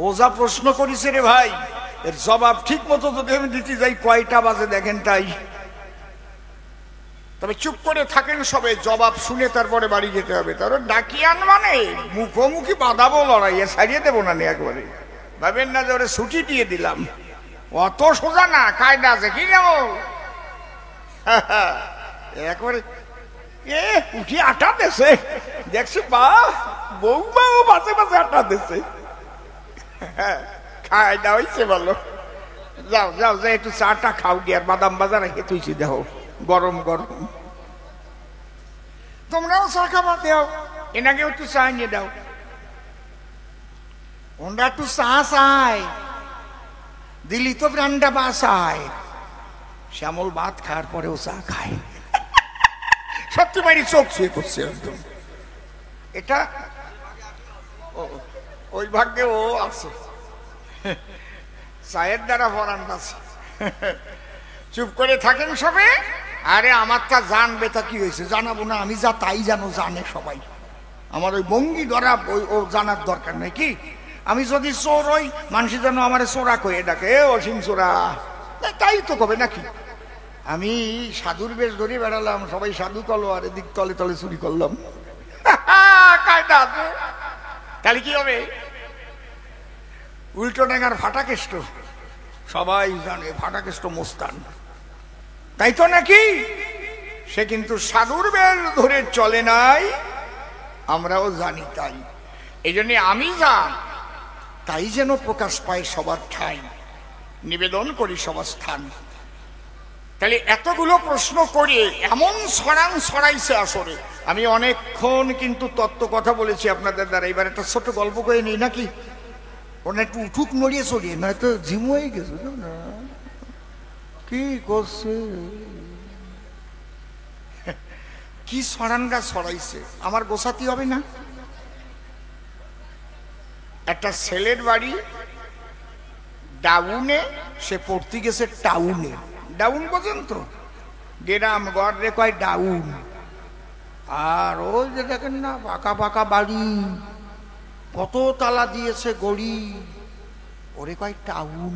ও যা প্রশ্ন করিছে রে ভাই, এর জবাব ঠিক মতো যদি আমি দিতে যাই কয়টা বাজে দেখেন তাই। তবে চুপ করে থাকেন সবে, জবাব শুনে তারপরে বাড়ি যেতে হবে। তার ডাকিয়ান মানে মুখোমুখি বাঁধাবো, লড়াইয়ে ছাড়িয়ে দেবো না একবারে। ভাবেন না যে ওরে ছুটি দিয়ে দিলাম, অত সোজা না, কায়দা আছে। কি কেমন একবারে এ উঠি আটা দেছে, দেখছি বা বউমাও বাজে বাজে আটা দেছে। কায়দা হয়েছে বলো। যাও যাও যাই একটু চাটা খাও গিয়ে, আর বাদাম বাজার রেখে তুইছি দেখো গরম গরম। তোমরাও চা খাবা, দেও এনাকেও একটু চা নিয়ে দাও। ওরা একটু চা চায়, দিলি তো প্রাণটা বাসায়। শ্যামল ভাত খাওয়ার পরেও চা খায়। সত্যি বাড়ি চোখ ছুঁয়ে করছে একদম। এটা ওই ভাগ্যে ও আছে, চায়ের দ্বারা পরাণ আছে। চুপ করে থাকেন সবে। আরে আমার তা জানবে, তা কি হয়েছে জানাবো না আমি, যা তাই জানো জানে সবাই। আমার ওই ভঙ্গি ধরা ও জানার দরকার নেই। কি আমি যদি চোর হই, মানুষ যেন আমার চোরা কয়ে ডাকে, অসীম চোরা, তাই তো কবে নাকি। আমি সাধুর বেশ ধরে বেড়ালাম, সবাই সাধু কলো, আর এদিক তলে তলে চুরি করলাম। কায়দা আছে। তাহলে কি হবে? উল্টো ডাঙ্গার ফাটাকেষ্ট সবাই জানে, ফাটাকেষ্ট মোস্তান, তাই তো নাকি? সে কিন্তু সাধুর বেশ ধরে চলে নাই, আমরাও জানি তাই। এই জন্য আমি জান তাই যেন প্রকাশ পায় সবার ঠাই, নিবেদন করি সবার স্থান। তাহলে এতগুলো প্রশ্ন করে এমন ছড়ান ছড়াইছে আসরে। আমি অনেকক্ষণ কিন্তু তত্ত্ব কথা বলেছি আপনাদের দ্বারা। এবার একটা ছোট গল্প করে নিই নাকি? ওনা একটু উঠুক নড়িয়ে চড়িয়ে, নয়তো ঝিম হয়ে গেছে না। কি করছে, কি ছড়ানটা ছড়াইছে, আমার গোছাতে হবে না? একটা ছেলের বাড়ি ডাউনে, সে পড়তে গেছে টাউনে। ডাউন পর্যন্ত গ্রাম গড়ে কয় ডাউন। আর ওই যে দেখেন না পাকা পাকা বাড়ি, কত তালা দিয়েছে গড়ি, ওরে কয় টাউন।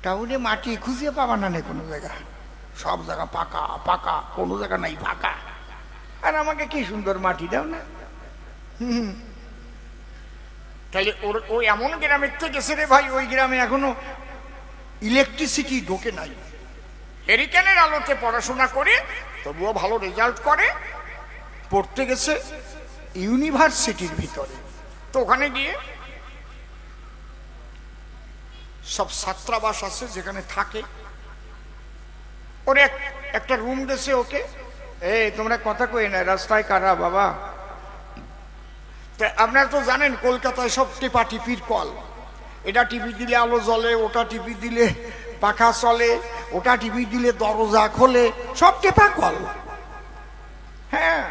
টাউনে মাটি খুঁজে পাবা না কোনো জায়গা, সব জায়গা পাকা পাকা, কোনো জায়গা নাই ফাঁকা। আর আমাকে কি সুন্দর মাটি দাও না। তাহলে ওই এমন গ্রামের থেকে গেছে রে ভাই, ওই গ্রামে এখনো ইলেকট্রিসিটি ঢোকে নাই। হেরিকেনের আলোতে পড়াশোনা করে তবুও ভালো রেজাল্ট করে, পড়তে গেছে ইউনিভার্সিটির ভিতরে। তো ওখানে গিয়ে সব ছাত্রাবাস আছে যেখানে থাকে। ওরে একটা রুম দিয়েছে ওকে, তোমরা কথা কই না, রাস্তায় কারা বাবা। আপনারা তো জানেন কলকাতায় সব টিপা টিপির কল। এটা টিপি দিলে আলো জ্বলে, ওটা টিপি দিলে পাখা চলে, ওটা টিপি দিলে দরজা খোলে, সব টেপা কল। হ্যাঁ,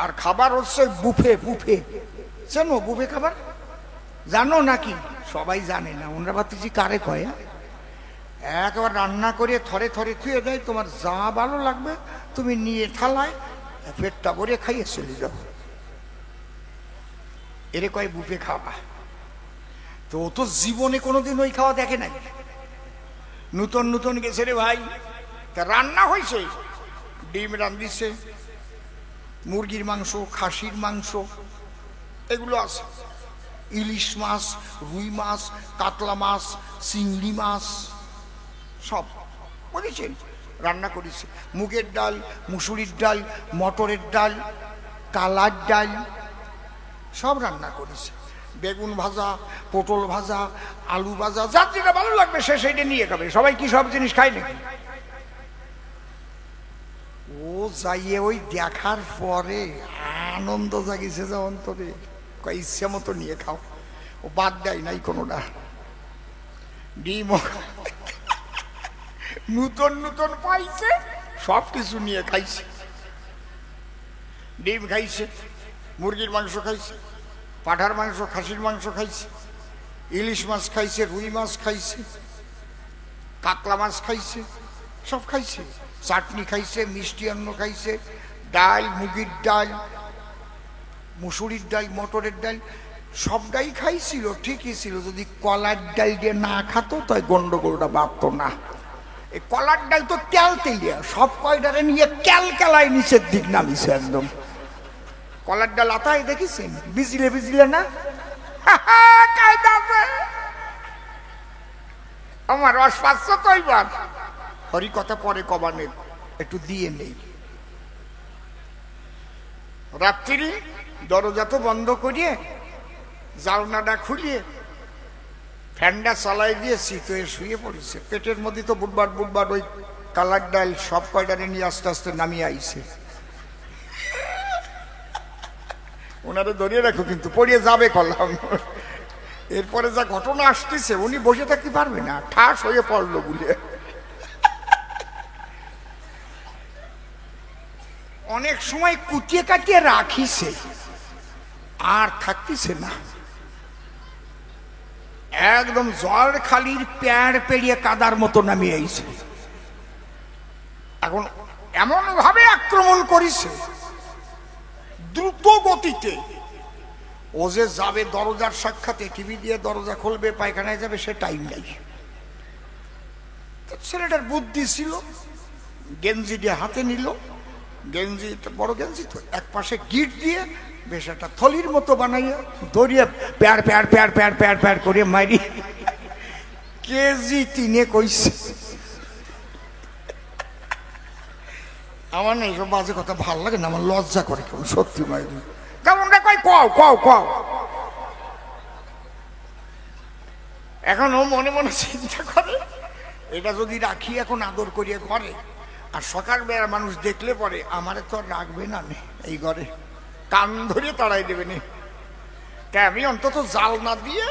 আর খাবার হচ্ছে বুফে। বুফে জানো? বুফে খাবার জানো নাকি? সবাই জানে না, ওনারা ভাবতেছি কারে কয়। একবার রান্না করে থরে থরে থুয়ে দেয়, তোমার যা ভালো লাগবে তুমি নিয়ে থালায় পেটটা ভরে খাইয়ে চলে যাও। এরে কয় বুফে খাওয়া। তো ও তো জীবনে কোনোদিন ওই খাওয়া দেখে নাই, নূতন নূতন গেছে রে ভাই। তা রান্না হয়েছে, ডিম রান্ধিছে, মুরগির মাংস, খাসির মাংস, এগুলো আছে, ইলিশ মাছ, রুই মাছ, কাতলা মাছ, চিংড়ি মাছ, সব বুঝেছেন রান্না করেছে। মুগের ডাল, মুসুরির ডাল, মটরের ডাল, কালার ডাল, সব রান্না করেছে। বেগুন ভাজা, পটল ভাজা, আলু ভাজা, যার যেটা ভালো লাগবে সে সেইটা নিয়ে খাবে। সবাই কি সব জিনিস খায় নাকি? ও যাইয়ে ওই দেখার পরে আনন্দ জাগিছে যে অন্তরে, ইচ্ছে মতো নিয়ে খাও। ও বাদ দেয় নাই কোনোটা। ডিম নূতন নূতন পাইছে, সব কিছু নিয়ে খাইছে। ডিম খাইছে, মুরগির মাংস খাইছে, পাঠার মাংস, খাসির মাংস খাইছে, ইলিশ মাছ খাইছে, রুই মাছ খাইছে, কাতলা মাছ খাইছে, সব খাইছে। চাটনি খাইছে, মিষ্টি অন্ন খাইছে, ডাল, মুগির ডাল, মুসুরির ডাল, মটরের ডাল, সবটাই খাইছিল, ঠিকই ছিল, যদি কলার ডাল দিয়ে না খাতো তাই গন্ডগোলটা বাড়তো না। এই কলার ডাল তো তেল তেলিয়া, সব কয়টারে নিয়ে ক্যালকালায় নিচের দিক নামিছে একদম। কলার ডাল আতায় দেখেছেন, বিজিলে বিজিলে না আমার রস পাচ্ছ তো এইবার। হরি কথা পরে কবানের, একটু দিয়ে নেই। রাত্রি দরজা তো বন্ধ করিয়ে জালনাটা খুলিয়ে ফ্যানটা চালাই দিয়ে শীতে শুয়ে পড়েছে। পেটের মধ্যে তো বুটবার বুটবার ওই কালার ডাল সব কয়টারে নিয়ে আস্তে আস্তে নামিয়ে আইছে। ওনারে ধরিয়ে রাখো কিন্তু, পড়িয়ে যাবে কলাম। এরপরে যা ঘটনা আসতেছে উনি বসে থাকতে পারবে না, ঠাস হয়ে পড়লো বলে। অনেক সময় কুটিয়ে কাটিয়ে রাখিছে, আর থাকতেছে না, একদম জল খালির প্যাড় পেরিয়ে কাদার মতো নামিয়ে আইছে। এখন এমন ভাবে আক্রমণ করেছে দ্রুত গতিতে, ও যে যাবে দরজার সাক্ষাতে, টিভি দিয়ে দরজা খুলবে, পায়খানায় যাবে, সে টাইম নাই। ছেলেটার বুদ্ধি ছিল, গেঞ্জি দিয়ে হাতে নিল, গেঞ্জি বড় গেঞ্জি তো, এক পাশে গিট দিয়ে বেশ একটা থলির মতো বানাইয়া দৌড়িয়ে প্যার প্যার প্যার প্যার প্যার প্যার করে মারি কেজি 3 কইছে। আমার না এইসব বাজে কথা ভাল লাগে না, আমার লজ্জা করে কেমন, সত্যি মারি কেমনটা কই কও কও কও। এখন ও মনে মনে চিন্তা করে, এটা যদি রাখি এখন আদর করিয়ে ঘরে, আর সকালবেলা মানুষ দেখলে পরে আমারে তো আর রাখবে না এই ঘরে, কান ধরে তাড়াই দেবে না, তাই আমি অন্তত জাল না দিয়ে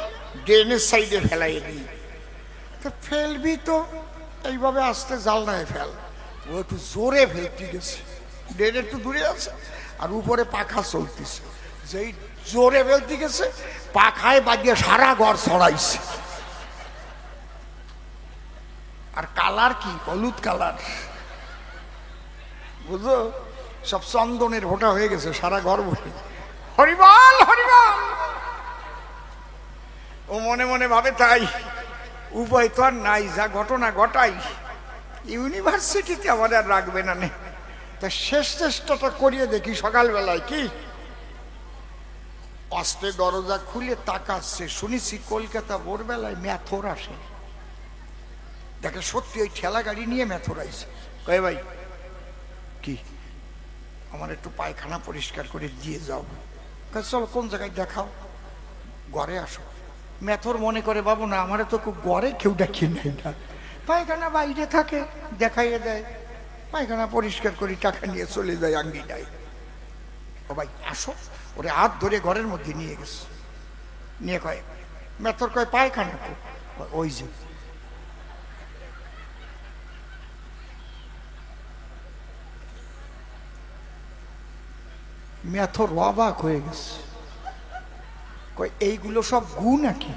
ড্রেনের সাইডে ফেলাই দিই। তো ফেলবি তো এইভাবে আসতে জাল নাই ফেল, ও একটু জোরে ফেলতে গেছে, ড্রেন একটু দূরে আছে আর উপরে পাখা চলতেছে, যেই জোরে ফেলতে গেছে পাখায় বাজিয়ে সারা ঘর ছড়াইছে। আর কালার কি, হলুদ কালার, বুঝো, সব চন্দনের ভোটা হয়ে গেছে সারা ঘর ভরে। হরিবল হরিবল। ও মনে মনে ভাবে তাই, উপায় তো আর নাই, যা ঘটনা ঘটাই, ইউনিভার্সিটিতে আমার আর রাখবে না। তা শেষ চেষ্টাটা করিয়ে দেখি সকালবেলায়। কি আস্তে দরজা খুলে তাকাচ্ছে, শুনেছি কলকাতা ভোরবেলায় মেথর আসে। দেখে সত্যি ওই ঠেলা গাড়ি নিয়ে মেথর আইছে। কয়ে ভাই কি, আমার একটু পায়খানা পরিষ্কার করে দিয়ে যাও। চলো কোন জায়গায় দেখাও, ঘরে আসো। মেথর মনে করে বাবু না, আমারে তো ঘরে কেউ দেখিয়ে নেই না, পায়খানা বাইরে থাকে, দেখাইয়ে দেয়, পায়খানা পরিষ্কার করে টাকা নিয়ে চলে যায় আঙ্গিটায়। ও ভাই আসো, ওরে হাত ধরে ঘরের মধ্যে নিয়ে গেছে, নিয়ে কয় মেথর কয় পায়খানা ওই যে। মেথর অবাক হয়ে গেছে, কয় এইগুলো সব গু নাকি?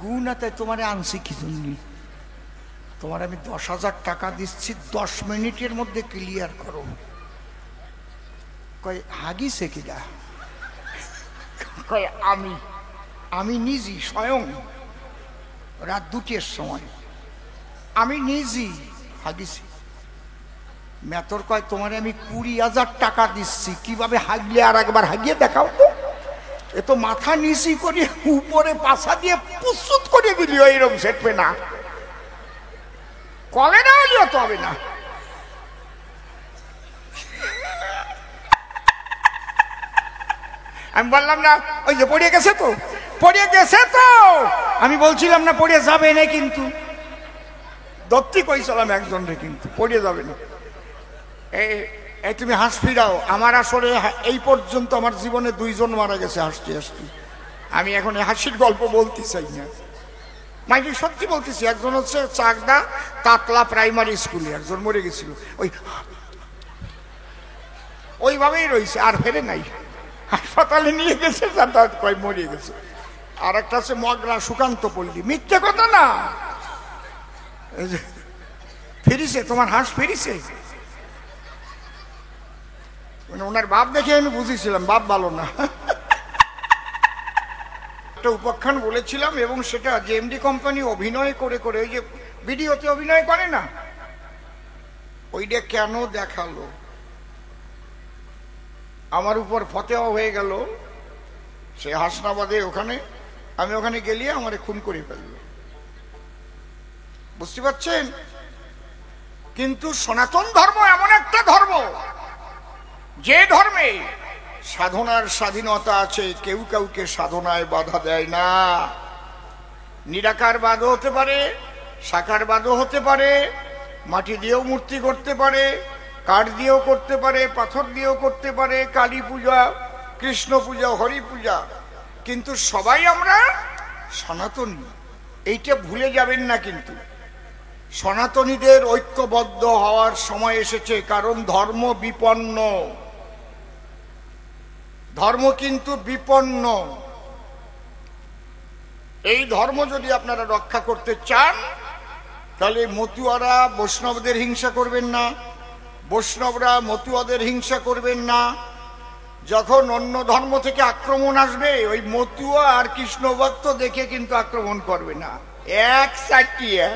গু না, তাই তোমারে আনছি কি জন্য? তোমার আমি 10,000 টাকা দিচ্ছি, 10 মিনিটের মধ্যে ক্লিয়ার করো। কয় হাগিছে কিনা? কয় আমি নিজেই স্বয়ং রাত 2টের সময় আমি নিজেই হাগিছি। মেথর কয় তোমারে আমি 20,000 টাকা দিচ্ছি, কিভাবে হাগলে আর একবার হাগিয়ে দেখাও তো। এ তো মাথা নিচি করে উপরে পাছা দিয়ে প্রস্তুত করে দিলি, এইরকম সেটবে না, কলে না হলেও তো হবে না। আমি বললাম না ওই যে পড়ে গেছে তো, পড়ে গেছে তো, আমি বলছিলাম না পড়ে যাবে না, কিন্তু দত্তি কইছিলাম একজনরে, কিন্তু পড়ে যাবে না। এই তুমি হাঁস ফিরাও। আমার আসলে এই পর্যন্ত আমার জীবনে 2 জন মারা গেছে হাসতে হাসতে, আমি এখন হাসির গল্প বলতে চাই না, মাইকি সত্যি বলতেছি। একজন হচ্ছে চাকদা তাতলা প্রাইমারি স্কুলে একজন মরে গেছিল, ওইভাবেই রয়েছে, আর ফেরে নাই, হাসপাতালে নিয়ে গেছে, যাতায়াত কয় মরে গেছে। আর একটা হচ্ছে মগরা সুকান্ত পল্লী, মিথ্যে কথা না, ফিরিছে, তোমার হাঁস ফিরিছে। মানে ওনার বাপ দেখে আমি বুঝেছিলাম বাপ ভালো না। একটা উপাখ্যান বলেছিলাম, এবং সেটা জেএমডি কোম্পানি অভিনয় করে করে, ওই যে ভিডিওতে অভিনয় করে না, ওইটা কেন দেখালো, আমার উপর ফতেয়া হয়ে গেল। সে হাসনাবাদে, ওখানে আমি ওখানে গেলে আমারে খুন করে ফেললো, বুঝতে পারছেন? কিন্তু সনাতন ধর্ম এমন একটা ধর্ম, যে ধর্মে সাধনার স্বাধীনতা আছে, কেউ কাউকে সাধনায় বাধা দেয় না। নিরাকারবাদও হতে পারে, সাকারবাদও হতে পারে, মাটি দিয়েও মূর্তি করতে পারে, কাঠ দিয়েও করতে পারে, পাথর দিয়েও করতে পারে, কালী পূজা, কৃষ্ণ পূজা, হরি পূজা, কিন্তু সবাই আমরা সনাতনী, এইটা ভুলে যাবেন না। কিন্তু সনাতনীদের ঐক্যবদ্ধ হওয়ার সময় এসেছে, কারণ ধর্ম বিপন্ন, ধর্ম কিন্তু বিপন্ন। এই ধর্ম যদি আপনারা রক্ষা করতে চান, তাহলে মতুয়ারা বৈষ্ণবদের হিংসা করবেন না, বৈষ্ণবরা মতুয়াদের হিংসা করবেন না। যখন অন্য ধর্ম থেকে আক্রমণ আসবে, ওই মতুয়া আর কৃষ্ণ ভক্ত দেখে কিন্তু আক্রমণ করবে না, এক সাইটিয়া।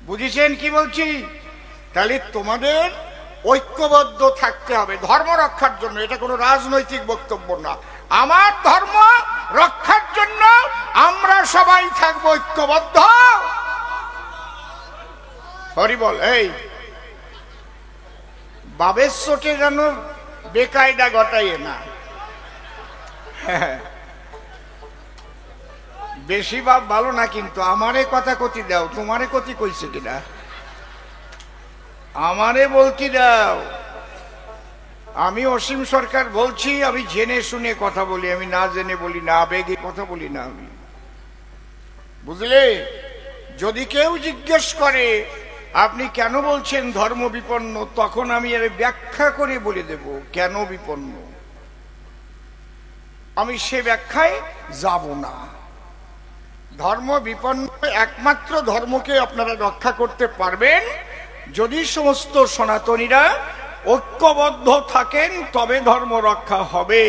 বুঝেছেন কি বলছি? তাহলে তোমাদের ঐক্যবদ্ধ থাকতে হবে ধর্ম রক্ষার জন্য। এটা কোনো রাজনৈতিক বক্তব্য না। আমার ধর্ম রক্ষার জন্য আমরা সবাই থাকবো ঐক্যবদ্ধ। হরি বল। এই বাবের চোটে যেন বেকায়দা ঘটাইয়ে না, বেশি বাপ ভালো না, কিন্তু আমারে কথা কতি দাও, তোমারে কতি কইছে কিনা আমারে বলতি দাও। আমি অসীম সরকার বলছি, আমি জেনে শুনে কথা বলি, আমি না জেনে বলি না, আবেগে কথা বলি না আমি, বুঝলে? যদি কেউ জিজ্ঞেস করে আপনি কেন বলছেন ধর্ম বিপন্ন, তখন আমি এর ব্যাখ্যা করে বলে দেব কেন বিপন্ন। আমি সে ব্যাখ্যায় যাব না। ধর্ম বিপন্ন, একমাত্র ধর্মকে আপনারা রক্ষা করতে পারবেন যদি সমস্ত সনাতনীরা ঐক্যবদ্ধ থাকেন, তবে ধর্ম রক্ষা হবে।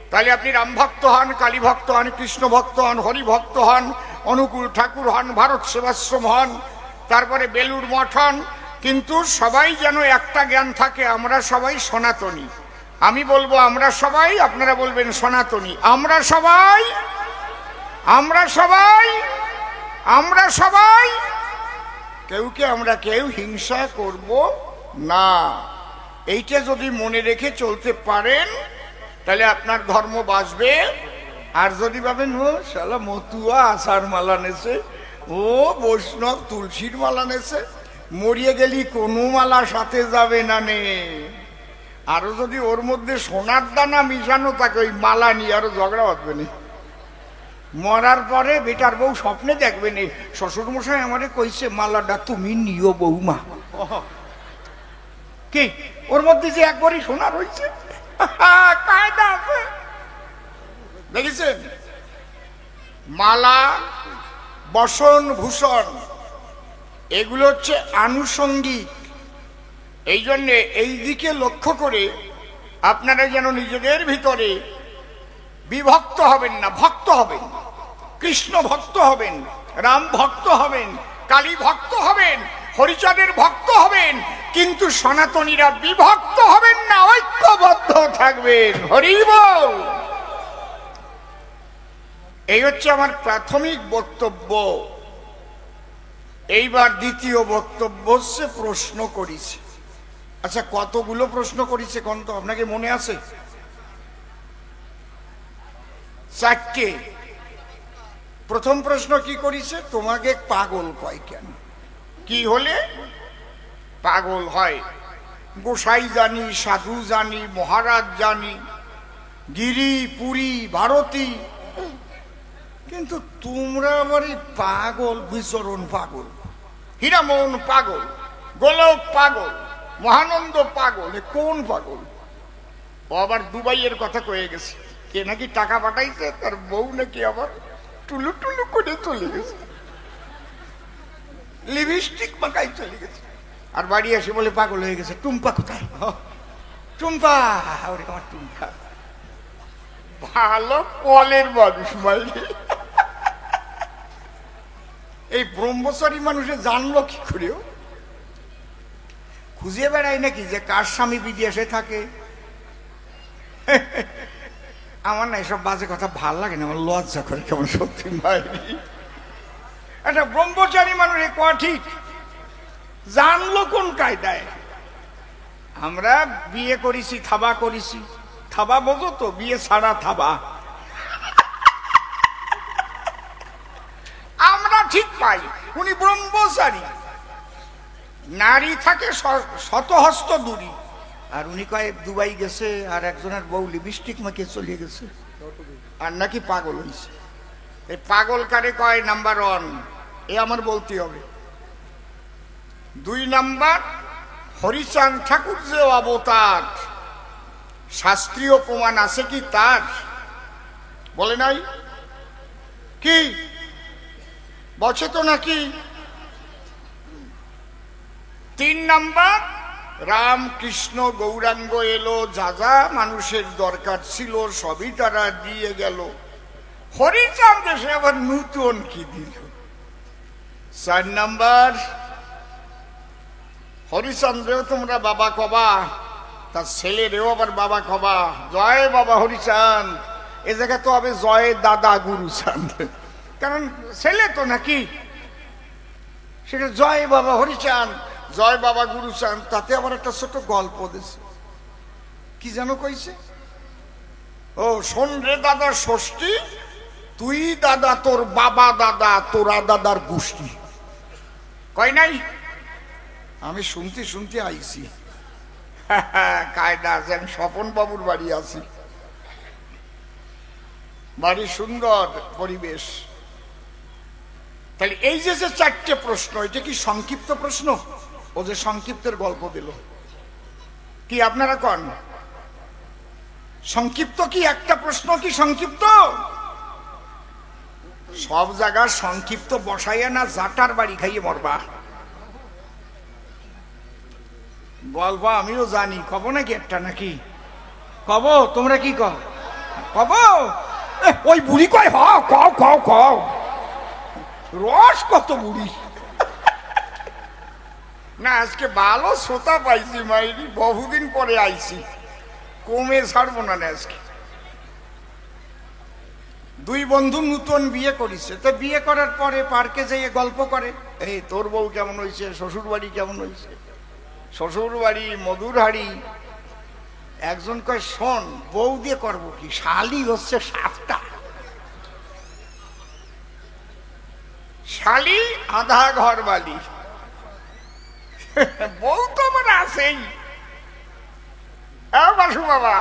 তাহলে আপনি রাম ভক্ত হন, কালী ভক্ত হন, কৃষ্ণ ভক্ত হন, হরি ভক্ত হন, অনুকূল ঠাকুর হন, ভারত সেবাশ্রম হন, তারপরে বেলুর মঠ হন, কিন্তু সবাই যেন একটা জ্ঞান থাকে, আমরা সবাই সনাতনী। আমি বলবো আমরা সবাই, আপনারা বলবেন সনাতনী। আমরা সবাই, আমরা সবাই, আমরা সবাই, কেউকে আমরা কেউ হিংসা করব না। এইটা যদি মনে রেখে চলতে পারেন, তাহলে আপনার ধর্ম বাঁচবে। আর যদি ভাবেন ও শালা মতুয়া আষাঢ় মালা নেছে, ও বৈষ্ণব তুলসীর মালা নেছে, মরিয়ে গেলি কোনো মালা সাথে যাবে না নে। আরো যদি ওর মধ্যে সোনার দানা মিশানো থাকে, ওই মালা নিয়ে আরো ঝগড়া বাঁধবে না। মরার পরে বেটার বউ স্বপ্নে দেখবে নে, শ্বশুর মশাই আমারে কইছে মালাটা তুমি নিও বৌমা। কি ওর মধ্যে যে একবারই সোনার হয়েছে, কায়দা আছে, দেখেছেন? মালা, বসন, ভূষণ, এগুলো হচ্ছে আনুষঙ্গিক। এই জন্যে এই দিকে লক্ষ্য করে আপনারা যেন নিজেদের ভিতরে বিভক্ত হবেন না, ভক্ত হবেন। কৃষ্ণ ভক্ত হবেন, রাম ভক্ত হবেন, কালী ভক্ত হবেন, হরিচাঁদের ভক্ত হবেন, কিন্তু সনাতনীরা বিভক্ত হবেন না, ঐক্যবদ্ধ থাকবেন। হরি বল। এই হচ্ছে আমার প্রাথমিক বক্তব্য। এইবার দ্বিতীয় বক্তব্য হচ্ছে প্রশ্ন করেছে। আচ্ছা, কতগুলো প্রশ্ন করেছে কোন তো আপনাকে মনে আছে? 4টে। প্রথম প্রশ্ন কি করেছে? তোমাকে পাগল কয় কেন? কি হলে পাগল হয়? গোসাই জানি, সাধু জানি, মহারাজ জানি, গিরি, পুরী, ভারতী, কিন্তু তোমরা আবার পাগল, বিচরণ পাগল, হীরামোহন পাগল, গোলক পাগল, মহানন্দ পাগল। কোন পাগল? ও আবার দুবাইয়ের কথা কয়ে গেছে, কে নাকি টাকা পাঠাইছে, তার বউ নাকি আবার টুলু টুলু করে চলে গেছে, লিপস্টিক মাখাই চলে গেছে, আর বাড়ি এসে বলে পাগল হয়ে গেছে। টুম্পা কোথায়? টুম্পা, ওরে আমার টুম্পা। ভালো কলের মানুষ মাইরি। এই ব্রহ্মচারী মানুষে জানলো কি করেও? খুঁজে বেড়ায় নাকি যে কার স্বামী বিদেশে থাকে? আমার না এসব বাজে কথা ভাল লাগে না, আমার লজ্জা করে কেমন সত্যি মাইরি। একটা ব্রহ্মচারী মানুষ ঠিক জানলো কোন কায়দায়? আমরা বিয়ে করেছি, থাবা করেছি। থাবা বোঝো তো? বিয়ে ছাড়া থাবা। আমরা ঠিক পাই উনি ব্রহ্মচারী, নারী থাকে শতহস্ত দূরী, আর উনি কয় দুবাই গেছে আর একজনের বউ লিপস্টিক মাখিয়ে চলে গেছে, আর নাকি পাগল হয়েছে। এই পাগল কারে কয়? নাম্বার 1 এ আমার বলতে হবে। 2 নাম্বার, হরিচাঁদ ঠাকুর যে অবতার, শাস্ত্রীয় প্রমাণ আছে কি তার? বলে নাই কি? বলছে তো নাকি? 3 নাম্বার, রামকৃষ্ণ গৌরাঙ্গ এলো, যা যা মানুষের দরকার ছিল সবই তারা দিয়ে গেল। হরিচাঁদ এসে আবার নতুন কি দিল? 4 নাম্বার, হরিচন্দ্রেও তোমরা বাবা কবা, তার ছেলেরেও আবার বাবা কবা। জয় বাবা হরিচাঁদ, এ জায়গা তো হবে জয় দাদা গুরুচাঁদ, কারণ ছেলে তো নাকি। সেটা জয় বাবা হরিচাঁদ, জয় বাবা গুরুচাঁদ। তাতে আবার একটা ছোট গল্প দিছে, কি যেন কইছে? ও শোন রে দাদা ষষ্ঠী, তুই দাদা তোর বাবা দাদা তোরা দাদার গোষ্ঠী। কয় নাই? আমি শুনতে শুনতে আইছি। কায়দা আছে। আমি স্বপন বাবুর বাড়ি আছি, বাড়ি সুন্দর পরিবেশ। তাহলে এই যে 4টে প্রশ্ন, এটা কি সংক্ষিপ্ত প্রশ্ন? ও যে সংক্ষিপ্তের গল্প দিল, কি আপনারা কন? সংক্ষিপ্ত কি? একটা প্রশ্ন কি সংক্ষিপ্ত? সব জায়গায় সংক্ষিপ্ত বসাইয়া না জাটার বাড়ি খাইয়ে মরবা। বলবা আমিও জানি, কব নাকি একটা? নাকি কব? তোমরা কি কব? ওই বুড়ি কয় হ কও কও কও। রস কত বুড়ি। না আজকে ভালো শ্রোতা পাইছি মাইরি, বহুদিন পরে আইছি, কমে ছাড়বো না আজকে। 2 বন্ধু নতুন বিয়ে করেছে, তো বিয়ে করার পরে পার্কে যেয়ে গল্প করে, এই তোর বউ কেমন হয়েছে, শ্বশুর বাড়ি কেমন হয়েছে, শ্বশুর বাড়ি মধুর হাড়ি। একজন কয় শোন, বউ দিয়ে করবো কি, শালি হচ্ছে 7টা, শালি আধা ঘর বালি, বউ তো আমার আছেই। বাসু বাবা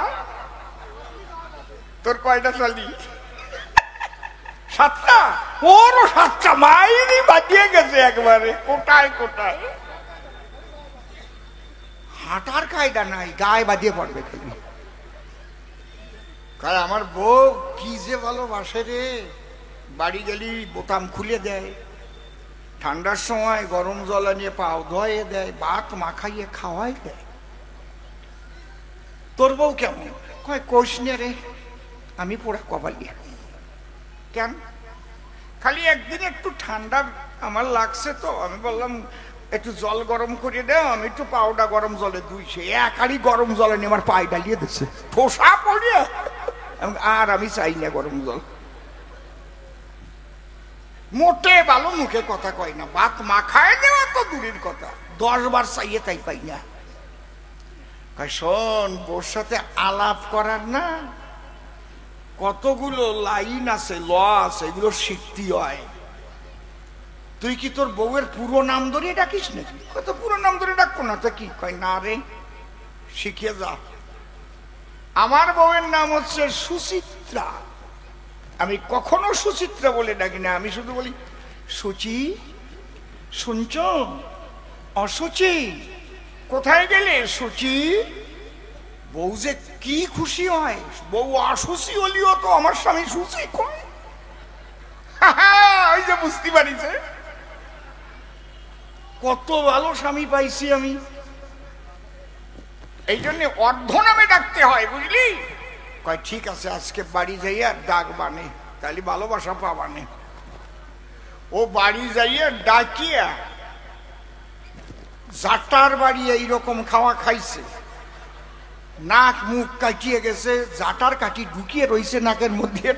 তোর কয়টা শালি? 7টা। ওরও 7টা। মাইরি বাজিয়ে গেছে একবারে, কোটায় কোটায়। হাঁটার কায়দা নাই, গায়ে বাজিয়ে পড়বে খালি। কারণ আমার বউ কি যে ভালোবাসে রে, বাড়ি গেলি বোতাম খুলে দেয়, ঠান্ডার সময় গরম জল নিয়ে পাও ধোয়ে দেয়, ভাত মাখাইয়ে খাওয়াই দেয়। তোর বউ কেমন? কয় কোষ নে রে, আমি পোড়া কপালিয়া। কেন? খালি একদিন একটু ঠান্ডা আমার লাগছে, তো আমি বললাম একটু জল গরম করে দাও, আমি একটু পাউডা গরম জলে ধুইছে, একারি গরম জলে নিয়ে আমার পায়ে ডালিয়ে দিচ্ছে, ঠোসা পড়িয়া। আর আমি চাই না গরম জল। মোটে ভালো মুখে কথা কয় না, ভাত মাখায় দেওয়া তো দূরের কথা, 10 বার চাইয়ে তাই পাই না। শোন, বোর সাথে আলাপ করার না কতগুলো লাইন আছে, ল আছে, এগুলো শিখতে হয়। তুই কি তোর বউয়ের পুরো নাম ধরে ডাকিস নাকি? কত পুরো নাম ধরে ডাকবো না তো কি? কয় না রে, শিখিয়ে যা। আমার বউয়ের নাম হচ্ছে সুচিত্রা, আমি কখনো সুচিত্রা বলে ডাকি না, আমি শুধু বলি সুচি, শুনছ, অসুচি, কোথায় গেলে সুচি? বউ যে কি খুশি হয়, বউ অসুচি হলিও তো আমার স্বামী সুচি কয়। ওই যে বুঝতে পারিছে, কত ভালো স্বামী পাইছি আমি। এই জন্য অর্ধ নামে ডাকতে হয়, বুঝলি? কয় ঠিক আছে, আজকে বাড়ি যাইয়া ডাক বানে, তাহলে ভালোবাসা পাবানে। ও বাড়ি যাইয়া ডাকিয়া জাটার বাড়ি এইরকম খাওয়া খাইছে, নাক মুখ কাটিয়ে গেছে, জাটার কাটি ঢুকিয়ে রইছে নাকের মধ্যে।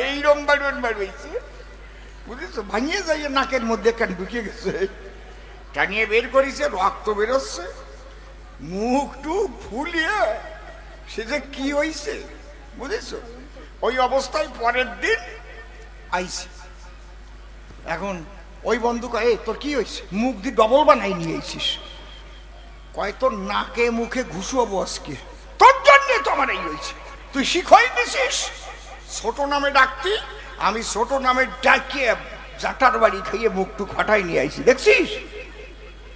এইরকম বাড়িয়েছে, বুঝেছো, ভাঙিয়ে যাইয়ে নাকের মধ্যে কেন ঢুকিয়ে গেছে, টানিয়ে বের করেছে, রক্ত বেরোচ্ছে, মুখ টুক ফুলিয়ে সে যে কি হয়েছে বুঝেছো। ওই অবস্থায় পরের দিন আইছে। এখন ওই বন্ধু কয়, তোর কি হয়েছে, মুখ দিয়ে ডবল বানাই নিয়ে আইছিস? কয়, তোর নাকে মুখে ঘুষাবো আজকে, তোর জন্য তো আমার এই হয়েছে, তুই শিখাই দিছিস ছোট নামে ডাকতি, আমি ছোট নামে ডাকিয়ে জাটার বাড়ি খাইয়ে মুখটুক ফাটাই নিয়ে আইছি, দেখছিস?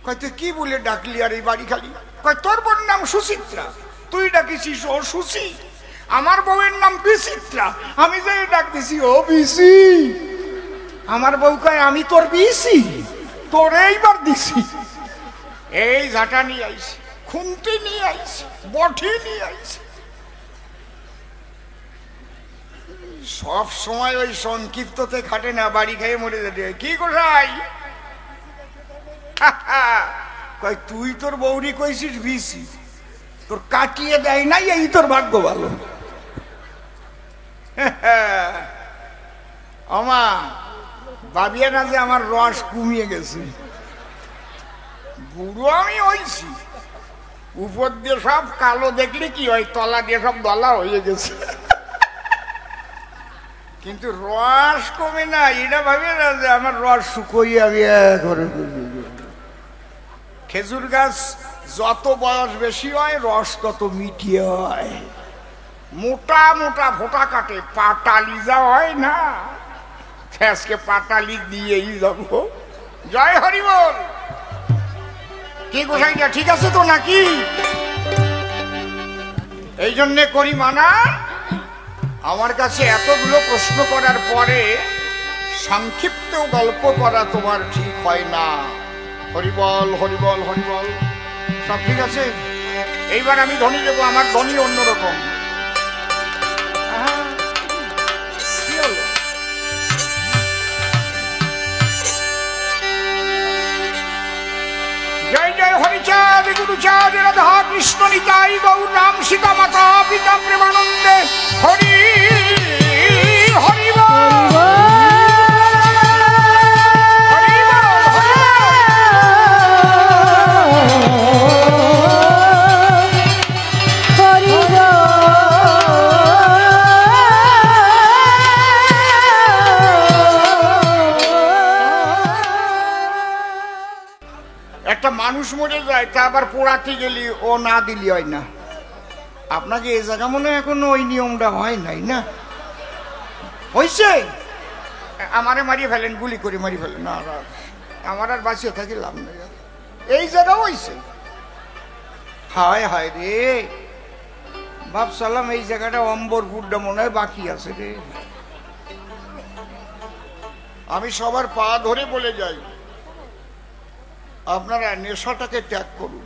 কয়, তুই কি বলে ডাকলি আর এই বাড়ি খালি? কয়, তোর বোন নাম সুচিত্রা, তুই ডাকিছিস ও সুচি, আমার বউয়ের নাম বিচিত্রা, আমি যাই ডাক দিছি ও বিসি। আমার বউ কয়, আমি তোর বিসি, তোর এইবার দিছি। এই ঝাঁটা নিয়ে আইছি, খুন্তি নিয়ে আইছি, বঠি নিয়ে আইছি। সব সময় ওই সংক্ষিপ্ততে খাটে না, বাড়ি খেয়ে মরে যেতে। কি কোথায়? কয়, তুই তোর বউরি কইছিস বিসি, তোর কাটিয়ে দেয় নাই, এই তোর ভাগ্য ভালো। আমা ভাবিয়া না যে আমার রস কমিয়ে গেছে, বুড়ো আমি হইছি, উপর দিয়ে সব কালো দেখলে কি হয়, তলা দিয়ে সব দলা হয়ে গেছে, কিন্তু রস কমে না। এটা ভাবিয়ে না যে আমার রস শুকোই আমি করে। খেজুর গাছ যত বয়স বেশি হয় রস তত মিটিয়ে হয়, মোটা মোটা ফোঁটা কাটে, পাটালি যা হয় না, আজকে পাটালি দিয়েই যাবো। জয় হরি বল। কি গোসাইটা ঠিক আছে তো নাকি? এই জন্যে করি মানা, আমার কাছে এতগুলো প্রশ্ন করার পরে সংক্ষিপ্ত গল্প করা তোমার ঠিক হয় না। হরিবল হরিবল হরিবল, সব ঠিক আছে। এইবার আমি ধ্বনি দেবো, আমার ধ্বনি অন্যরকম। কি হলো? জয় জয় হরিচাঁদ গুরুচাঁদ রাধা কৃষ্ণ নিতাই গৌর রাম সীতা মাতা পিতা প্রেমানন্দে হরি হরি বল। একটা মানুষ মরে যায়, তা আবার পোড়াতে গেলি ও না দিলি হয় না। আপনাকে এই জায়গা মনে হয় এখনো ওই নিয়মটা হয় নাই না? হয়েছে? আমারে মারিয়ে ফেলেন, গুলি করে মারিয়ে ফেলেন, না আমার আর বাঁচিয়ে থাকি লাভ নেই। এই জায়গা হয়েছে? হায় হায় রে, ভাবসালাম এই জায়গাটা অম্বরপুরটা মনে হয় বাকি আছে রে। আমি সবার পা ধরে বলে যাই, আপনারা নেশাটাকে ত্যাগ করুন।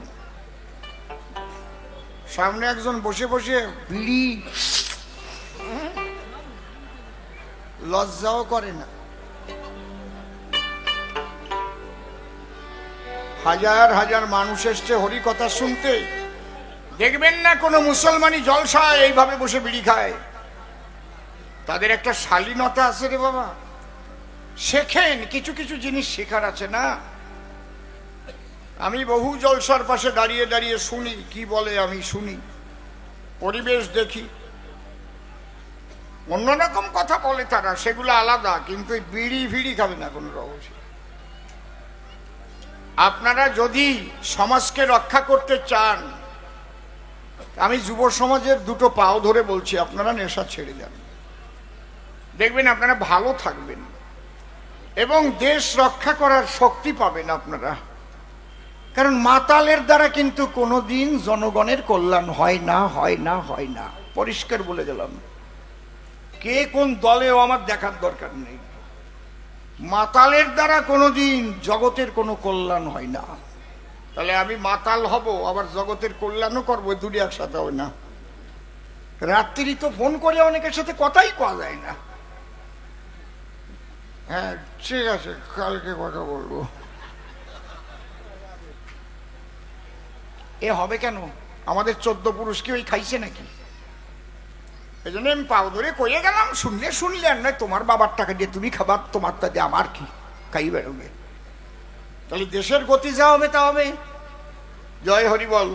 সামনে একজন বসে বসে বিড়ি, লজ্জাও করে না। হাজার হাজার মানুষ এসছে হরি কথা শুনতে, দেখবেন না কোনো মুসলমানি জলসায় এইভাবে বসে বিড়ি খায়। তাদের একটা শালীনতা আছে রে বাবা, শেখেন, কিছু কিছু জিনিস শেখার আছে না। আমি বহু জলসার পাশে দাঁড়িয়ে দাঁড়িয়ে শুনি কি বলে, আমি শুনি, পরিবেশ দেখি, অন্যরকম কথা বলে তারা, সেগুলো আলাদা, কিন্তু বিড়ি ফিড়ি খাবে না কোনো রকম। আপনারা যদি সমাজকে রক্ষা করতে চান, আমি যুব সমাজের দুটো পাও ধরে বলছি, আপনারা নেশা ছেড়ে যান, দেখবেন আপনারা ভালো থাকবেন এবং দেশ রক্ষা করার শক্তি পাবেন আপনারা। কারণ মাতালের দ্বারা কিন্তু কোনোদিন জনগণের কল্যাণ হয় না, হয় না, হয় না, পরিষ্কার বলে গেলাম। কে কোন দলেও আমার দেখার দরকার নেই। মাতালের দ্বারা কোনোদিন জগতের কোনো কল্যাণ হয় না। তাহলে আমি মাতাল হব আবার জগতের কল্যাণও করবো, দুটি একসাথে হবে না। রাত্রি তো ফোন করে অনেকের সাথে কথাই কওয়া যায় না। হ্যাঁ ঠিক আছে, কালকে কথা বলবো। এ হবে কেন? আমাদের 14 পুরুষ কি ওই খাইছে নাকি? এই জন্য আমি পাও ধরে কয়ে গেলাম, শুনলে শুনলে আর নয়, তোমার বাবার টাকা দিয়ে তুমি খাবার, তোমারটা দিয়ে আমার কি, খাই বেরোবে। তাহলে দেশের গতি যা হবে তা হবে। জয় হরি বল।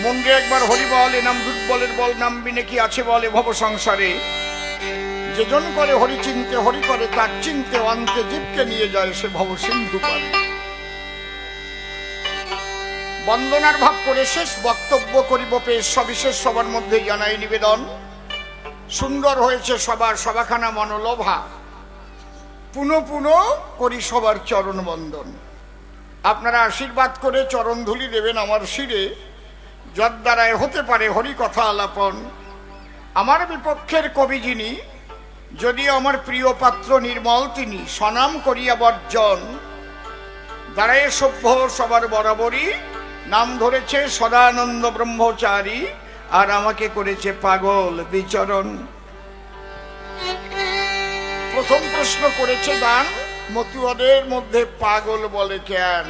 মন্দিরে একবার হরি বল, এ নাম দুর্বলের বল, নাম বিনে কি আছে বলে ভব সংসারে। যেজন করে হরি চিনতে, হরি করে তার চিনতে, অন্তে জীবকে নিয়ে যায় সে ভব সিন্ধু পারে। বন্দনার ভাব করে শেষ বক্তব্য করিব পেশ, সবিশেষ সবার মধ্যে জানাই নিবেদন। সুন্দর হয়েছে সবার সভাখানা মনোলোভা, পুনঃ পুনঃ করি সবার চরণ বন্দন। আপনারা আশীর্বাদ করে চরণ ধুলি দেবেন আমার শিরে, যদ্বারায় হতে পারে হরি কথা আলাপন। আমার বিপক্ষের কবি যিনি, যদিও আমার প্রিয় পাত্র নির্মল তিনি, স্বনাম করিয়া বর্জন। দাঁড়ায় সভ্য সবার বরাবরই, নাম ধরেছে সদানন্দ ব্রহ্মচারী, আর আমাকে করেছে পাগল বিচরণ। প্রথম প্রশ্ন করেছে দান, মতুয়াদের মধ্যে পাগল বলে কেন?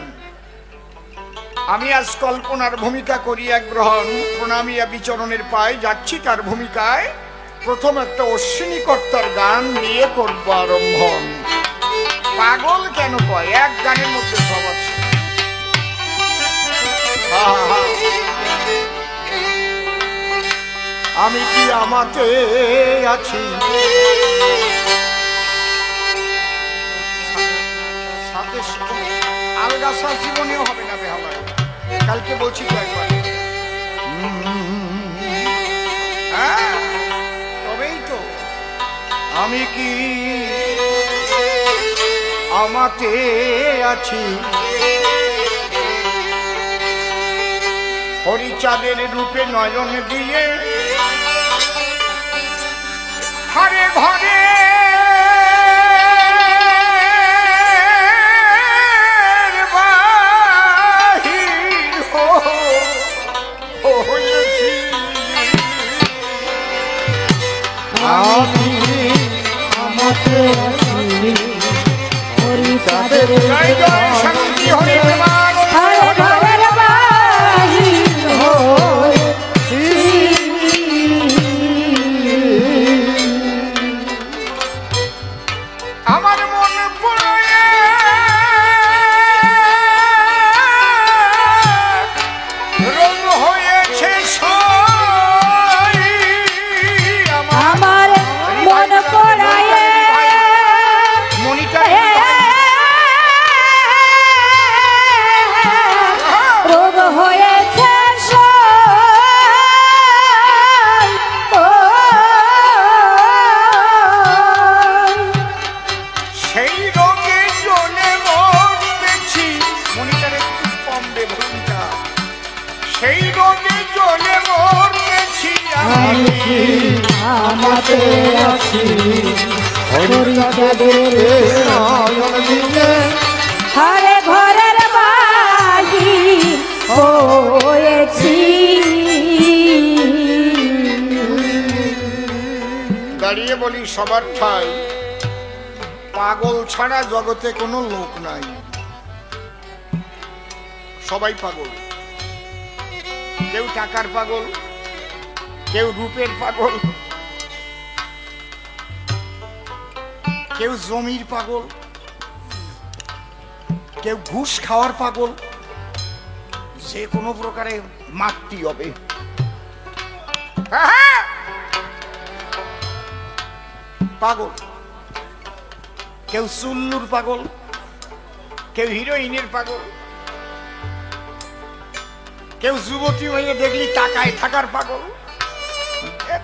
আমি আজ কল্পনার ভূমিকা করিয়া গ্রহণ, প্রণামিয়া বিচরণের পায় যাচ্ছি তার ভূমিকায়। প্রথম একটা অশ্বিনী কর্তার গান নিয়ে করব আরম্ভন। পাগল কেন কয়? এক গানের মধ্যে সব আছে। আমি কি আমাতে আছি, সাথে আলগা সা জীবনেও হবে না বেহালা। কালকে বলছি তো একবার, তবেই তো। আমি কি আমাতে আছি, হরিচাঁদের রূপে নয়ন দিয়ে ঘরে ঘরে বাহির হয়েছি। আমি আমাতে আছি, হরিচাঁদের জয় জয় শান্তি হরি প্রেমান আমার মন পড়ে রোগ হয়েছে আমার মন পড়ায় মনিটা রোগ হয়েছে আমাতে আছি, হরিচাঁদের নয়ন দিয়ে ঘরে ঘরের বাহির হয়েছি। দাঁড়িয়ে বলি সবার ঠাই, পাগল ছাড়া জগতে কোনো লোক নাই। সবাই পাগল। কেউ টাকার পাগল, কেউ রূপের পাগল, কেউ জমির পাগল, কেউ ঘুষ খাওয়ার পাগল। যে কোনো প্রকারে মারতে হবে। পাগল। কেউ চুল্লুর পাগল, কেউ হিরোইনের পাগল, কেউ যুবতী হয়ে দেখলি টাকায় থাকার পাগল।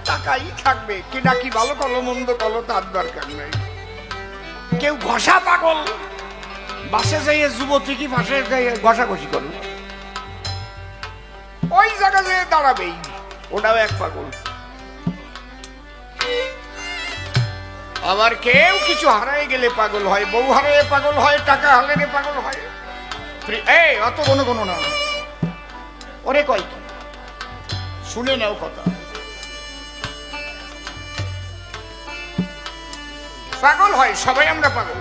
টাকাই থাকবে, কি না কি ভালো কলো মন্দ কলো তার দরকার নেই। কেউ ঘষা পাগল, বাসে যাইয়ে যুবতী কি পাশে যাইয়ে ঘষাঘষি করো, ওই জায়গা যেয়ে দাঁড়াবেই, ওটাও এক পাগল। আবার কেউ কিছু হারাই গেলে পাগল হয়, বউ হারাইয়ে পাগল হয়, টাকা হারাইলে পাগল হয়, এই অত কোনো না, ওরে কয় কি শুনে নাও কথা। পাগল হয় সবাই, আমরা পাগল।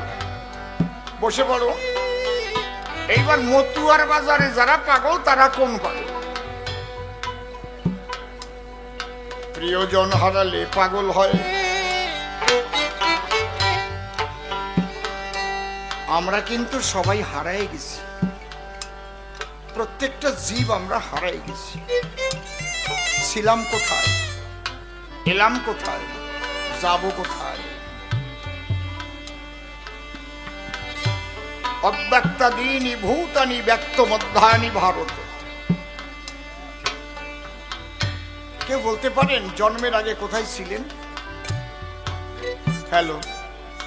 বসে পড়ো। এইবার মতুয়ার বাজারে যারা পাগল তারা কোন পাগল? প্রিয়জন হারালে পাগল হয়। আমরা কিন্তু সবাই হারাই গেছি, প্রত্যেকটা জীব আমরা হারাই গেছি। ছিলাম কোথায়, এলাম কোথায়, যাব কোথায়? অব্যক্তাদীনি ভূতানি ব্যক্ত মধ্যানি ভারত। কেউ বলতে পারেন জন্মের আগে কোথায় ছিলেন? হ্যালো,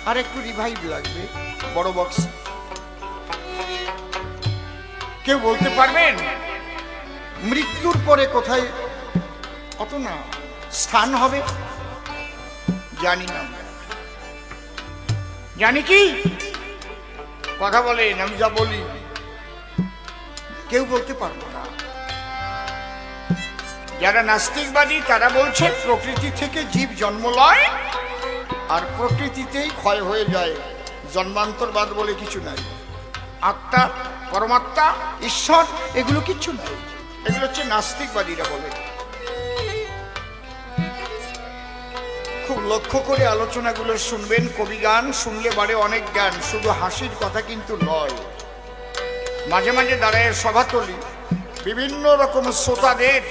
আর একটু রিভাইভ লাগবে, বড় বক্স। কেউ বলতে পারবেন মৃত্যুর পরে কোথায় অত না স্থান হবে? জানি না। জানি কি কথা বলেন, আমি যা বলি কেউ বলতে পারবো না। যারা নাস্তিকবাদী তারা বলছে প্রকৃতি থেকে জীব জন্ম লয় আর প্রকৃতিতেই ক্ষয় হয়ে যায়, জন্মান্তরবাদ বলে কিছু নাই। আত্মা, পরমাত্মা, ঈশ্বর এগুলো কিচ্ছু নাই। এগুলো হচ্ছে নাস্তিকবাদীরা বলে। খুব লক্ষ্য করে আলোচনাগুলো শুনবেন। কবি গান শুনলে বাড়ে অনেক জ্ঞান, শুধু হাসির কথা কিন্তু নয়। মাঝে মাঝে দাঁড়ায় সভাতলি বিভিন্ন রকম শ্রোতাদের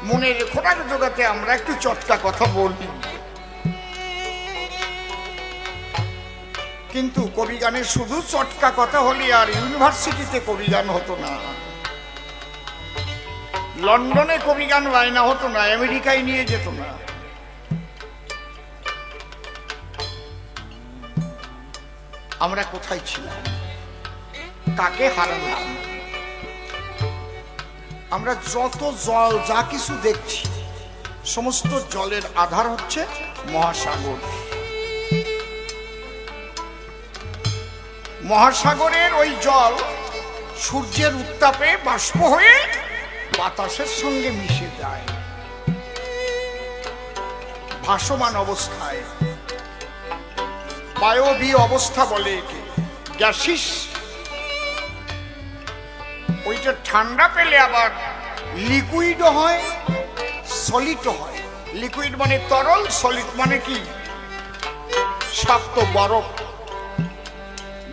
মনের খোরাক জোগাতে আমরা একটু চটকা কথা বলি, কিন্তু কবি গানের শুধু চটকা কথা হলে আর ইউনিভার্সিটিতে কবি গান হতো না, লন্ডনে কবি গান বায়না হতো না, আমেরিকায় নিয়ে যেত না। আমরা কোথায় ছিলাম, কাকে হারালাম? আমরা যত জল যা কিছু দেখছি সমস্ত জলের আধার হচ্ছে মহাসাগর। মহাসাগরের ওই জল সূর্যের উত্তাপে বাষ্প হয়ে বাতাসের সঙ্গে মিশে যায় ভাসমান অবস্থায়। বায়বীয় অবস্থা বলে একে, গ্যাসিস। ওইটা ঠান্ডা পেলে আবার লিকুইডও হয়, সলিডও হয়। লিকুইড মানে তরল, সলিড মানে কি শক্ত বরফ,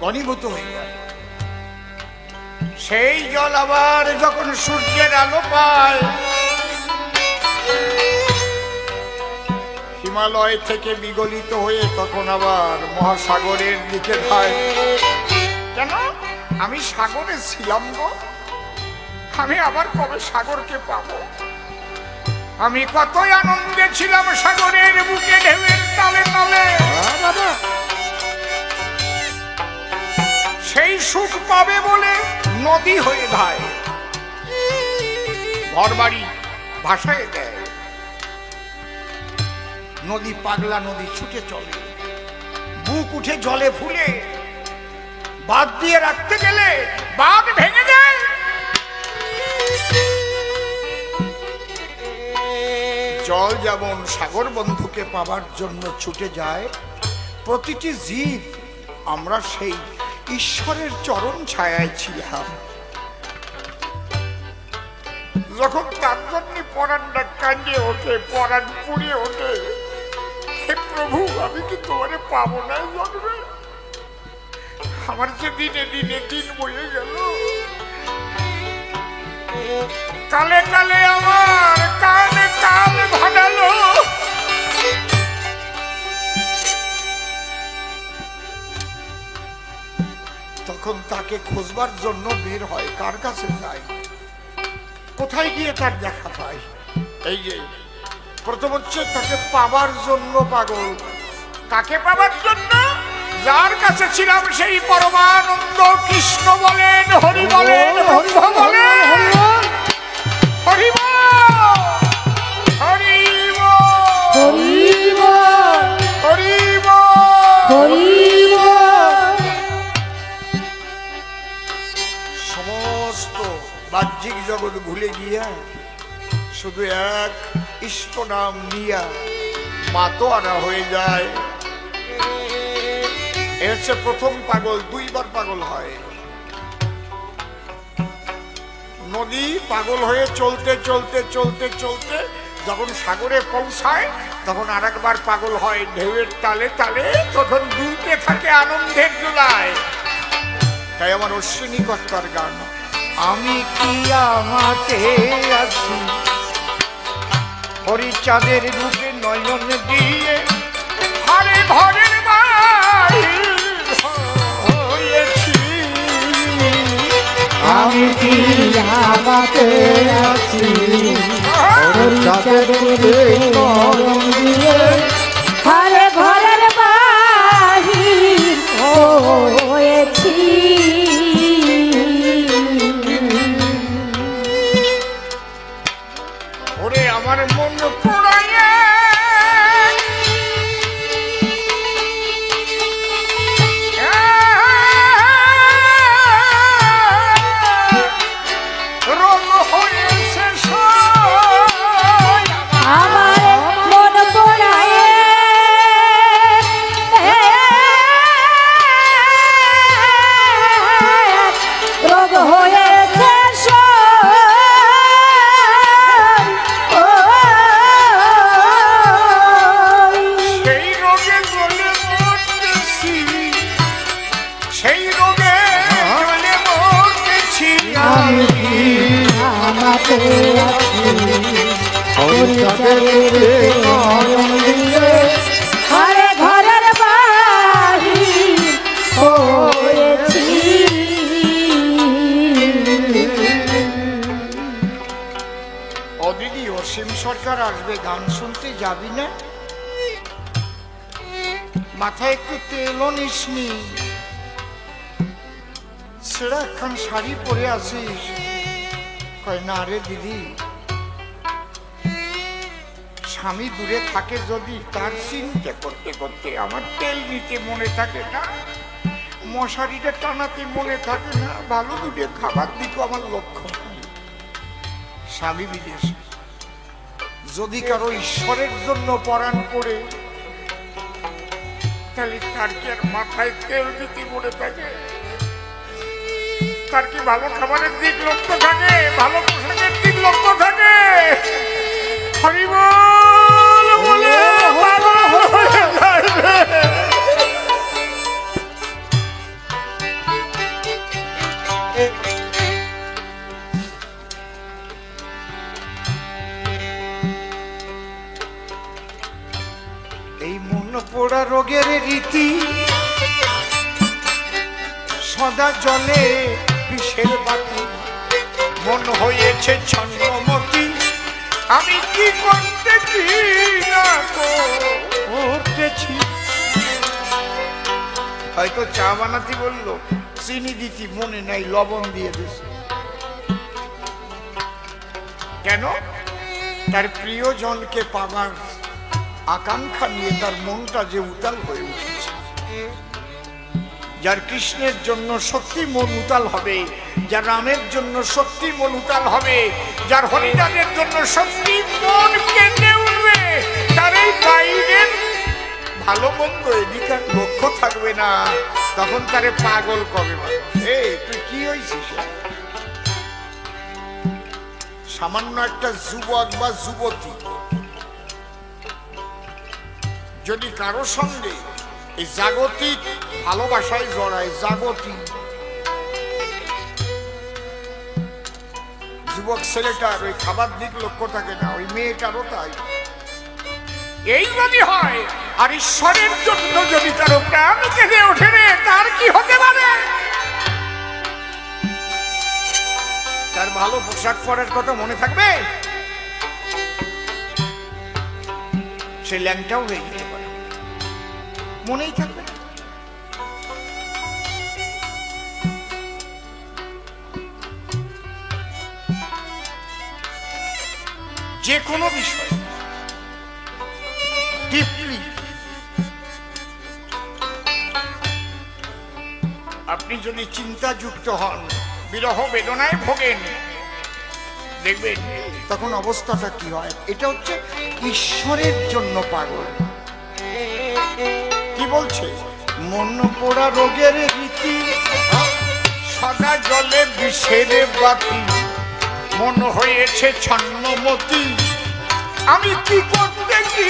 ঘনীভূত হয়ে যায়। সেই জল আবার যখন সূর্যের আলো পায়, হিমালয় থেকে বিগলিত হয়ে তখন আবার মহাসাগরের দিকে যায়। কেন? আমি সাগরে ছিলাম গো, আমি আবার কবে সাগরকে পাবো? আমি কতই আনন্দে ছিলাম সাগরের বুকে, ঢেউয়ের তালে তালে। সেই সুখ পাবে বলে নদী হয়ে ধায়, ঘর বাড়ি ভাসায় দেয়। নদী পাগলা, নদী ছুটে চলে, বুক উঠে জলে ফুলে। বাঁধ দিয়ে রাখতে গেলে বাঁধ ভেঙে দেয়। জল যেমন সাগর বন্ধুকে পাবার জন্য ছুটে যায়, প্রতিটি জীব আমরা সেই ঈশ্বরের চরণ ছায়ায় ছিলাম। যখন তার জন্য পরাণটা কাঁদিয়ে ওঠে, পরাণ পুড়িয়ে ওঠে, হে প্রভু আমি কি তোমারে পাবো না জন্মে? আমার যে দিনে দিনে দিন বয়ে গেল, কালে কালে আমার কানে কান ভাঙালো। তখন তাকে খোঁজবার জন্য বের হয়। কার কাছে যায়? কোথায় গিয়ে তার দেখা পায়? এই যে প্রথম হচ্ছে তাকে পাবার জন্য পাগল। কাকে পাবার জন্য? যার কাছে ছিলাম সেই পরমানন্দ কৃষ্ণ বলেন, হরি বলেন, হরি বলেন, হরি বাহ্যিক জগৎ ভুলে গিয়া শুধু এক ইষ্ট নাম নিয়া মাতোয়ারা হয়ে যায়। এ হচ্ছে প্রথম পাগল, দুইবার পাগল হয়। নদী পাগল হয়ে চলতে চলতে চলতে চলতে যখন সাগরে পৌঁছায় তখন আরেকবার পাগল হয়, ঢেউয়ের তালে তালে তখন দুলতে থাকে আনন্দের দোলায়। তাই আমার অশ্বিনী কর্তার গান, আমি কি আমাতে আছি হরিচাঁদের রূপে নয়ন দিয়ে ঘরে ঘরের হয়েছি। আমি কি আমাতে আছি হরিচাঁদের রূপে নয়ন দিয়ে ঘরে ঘরের বাহির হয়েছি। ওরে আমার মন পোড়াইয়া রং হয়েছে আমার মন পোড়ায় রোগ হয়েছে সেই রোগে জ্বলে মরতেছি, সেই রোগে জ্বলে মরতেছি। আমি আমাতে আছি হরিচাঁদের রূপে নয়ন দিয়ে ঘরে ঘরের বাহির হয়েছি। ও দিদি, অসীম সরকার আসবে, গান শুনতে যাবি না? মাথায় একটু তেলও নিসনি, ছেঁড়া একখান শাড়ি পরে আসিস। কয় না রে দিদি, স্বামী দূরে থাকে যদি তার চিন্তা করতে করতে আমার তেল নিতে মনে থাকে না, মশারিটা টানাতে মনে থাকে না, ভালো দুটো খাবার দিকে আমার লক্ষ্য নাই। স্বামী বিদেশে, যদি কারো ঈশ্বরের জন্য পরাণ করে তাহলে তার কি আর মাথায় তেল দিতে মনে থাকে? তার কি ভালো খাবারের দিক লক্ষ্য থাকে, ভালো পোশাকের দিক লক্ষ্য থাকে? হরি বল বলে পাগল হয়ে যাবে। এই মন পোড়া রোগের রীতি সদা জলে বিষের বাতি, মন হয়েছে ছন্নমতি, আমি কি করতেছি না করতেছি। হয়তো চা বানাতে বললো, চিনি দিতি মনে নাই, লবণ দিয়ে দিস। কেন? তার প্রিয়জনকে পাবার আকাঙ্ক্ষা নিয়ে তার মনটা যে উতাল হয়ে উঠেছে। যার কৃষ্ণের জন্য সত্যি মন উতাল হবে, যার রামের জন্য সত্যি মন উতাল হবে, যার হরিদানের জন্য সত্যি মন কেঁদে উঠবে, তার এই বাইরের ভালো মন্দ এদিকার লক্ষ্য থাকবে না। তখন তারে পাগল কবে বলে, এই তুই কি হয়েছিস? সামান্য একটা যুবক বা যুবতী যদি কারো সঙ্গে এই জাগতিক ভালোবাসায় জড়ায়, জাগতিক যুবক ছেলেটার ওই খাবার দিক লক্ষ্য থাকে না, ওই মেয়েটারও তাই। এই যদি হয়, আর ঈশ্বরের জন্য যদি কারো প্রাণ কেঁদে ওঠে রে, তার কি হতে পারে? তার ভালো পোশাক পরার কথা মনে থাকবে? সে ল্যাংটাও হয়ে যেতে পারে, মনেই থাকবে না। যে কোনো বিষয় ডিপলি আপনি যদি চিন্তাযুক্ত হন, বিরহ বেদনায় ভোগেন, দেখবেন তখন অবস্থাটা কি হয়। এটা হচ্ছে ঈশ্বরের জন্য পাগল। কি বলছে? মন পোড়া রোগের রীতি, সদা জলে বিষের বাতি, মন হয়েছে ছন্নমতি, আমি কি করতে কি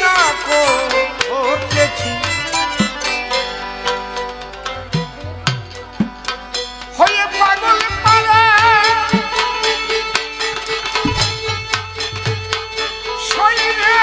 না করতেছি, হয়ে পাগল পারা শরীরে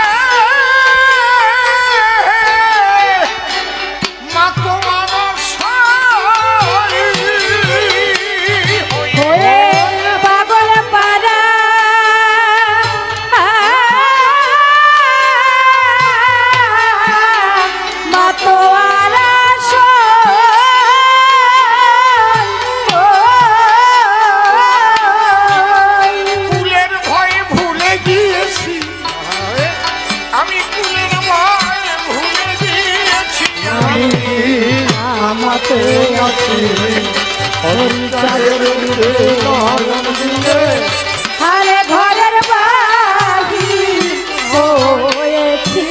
আরে ঘরের বাড়ি হয়েছি।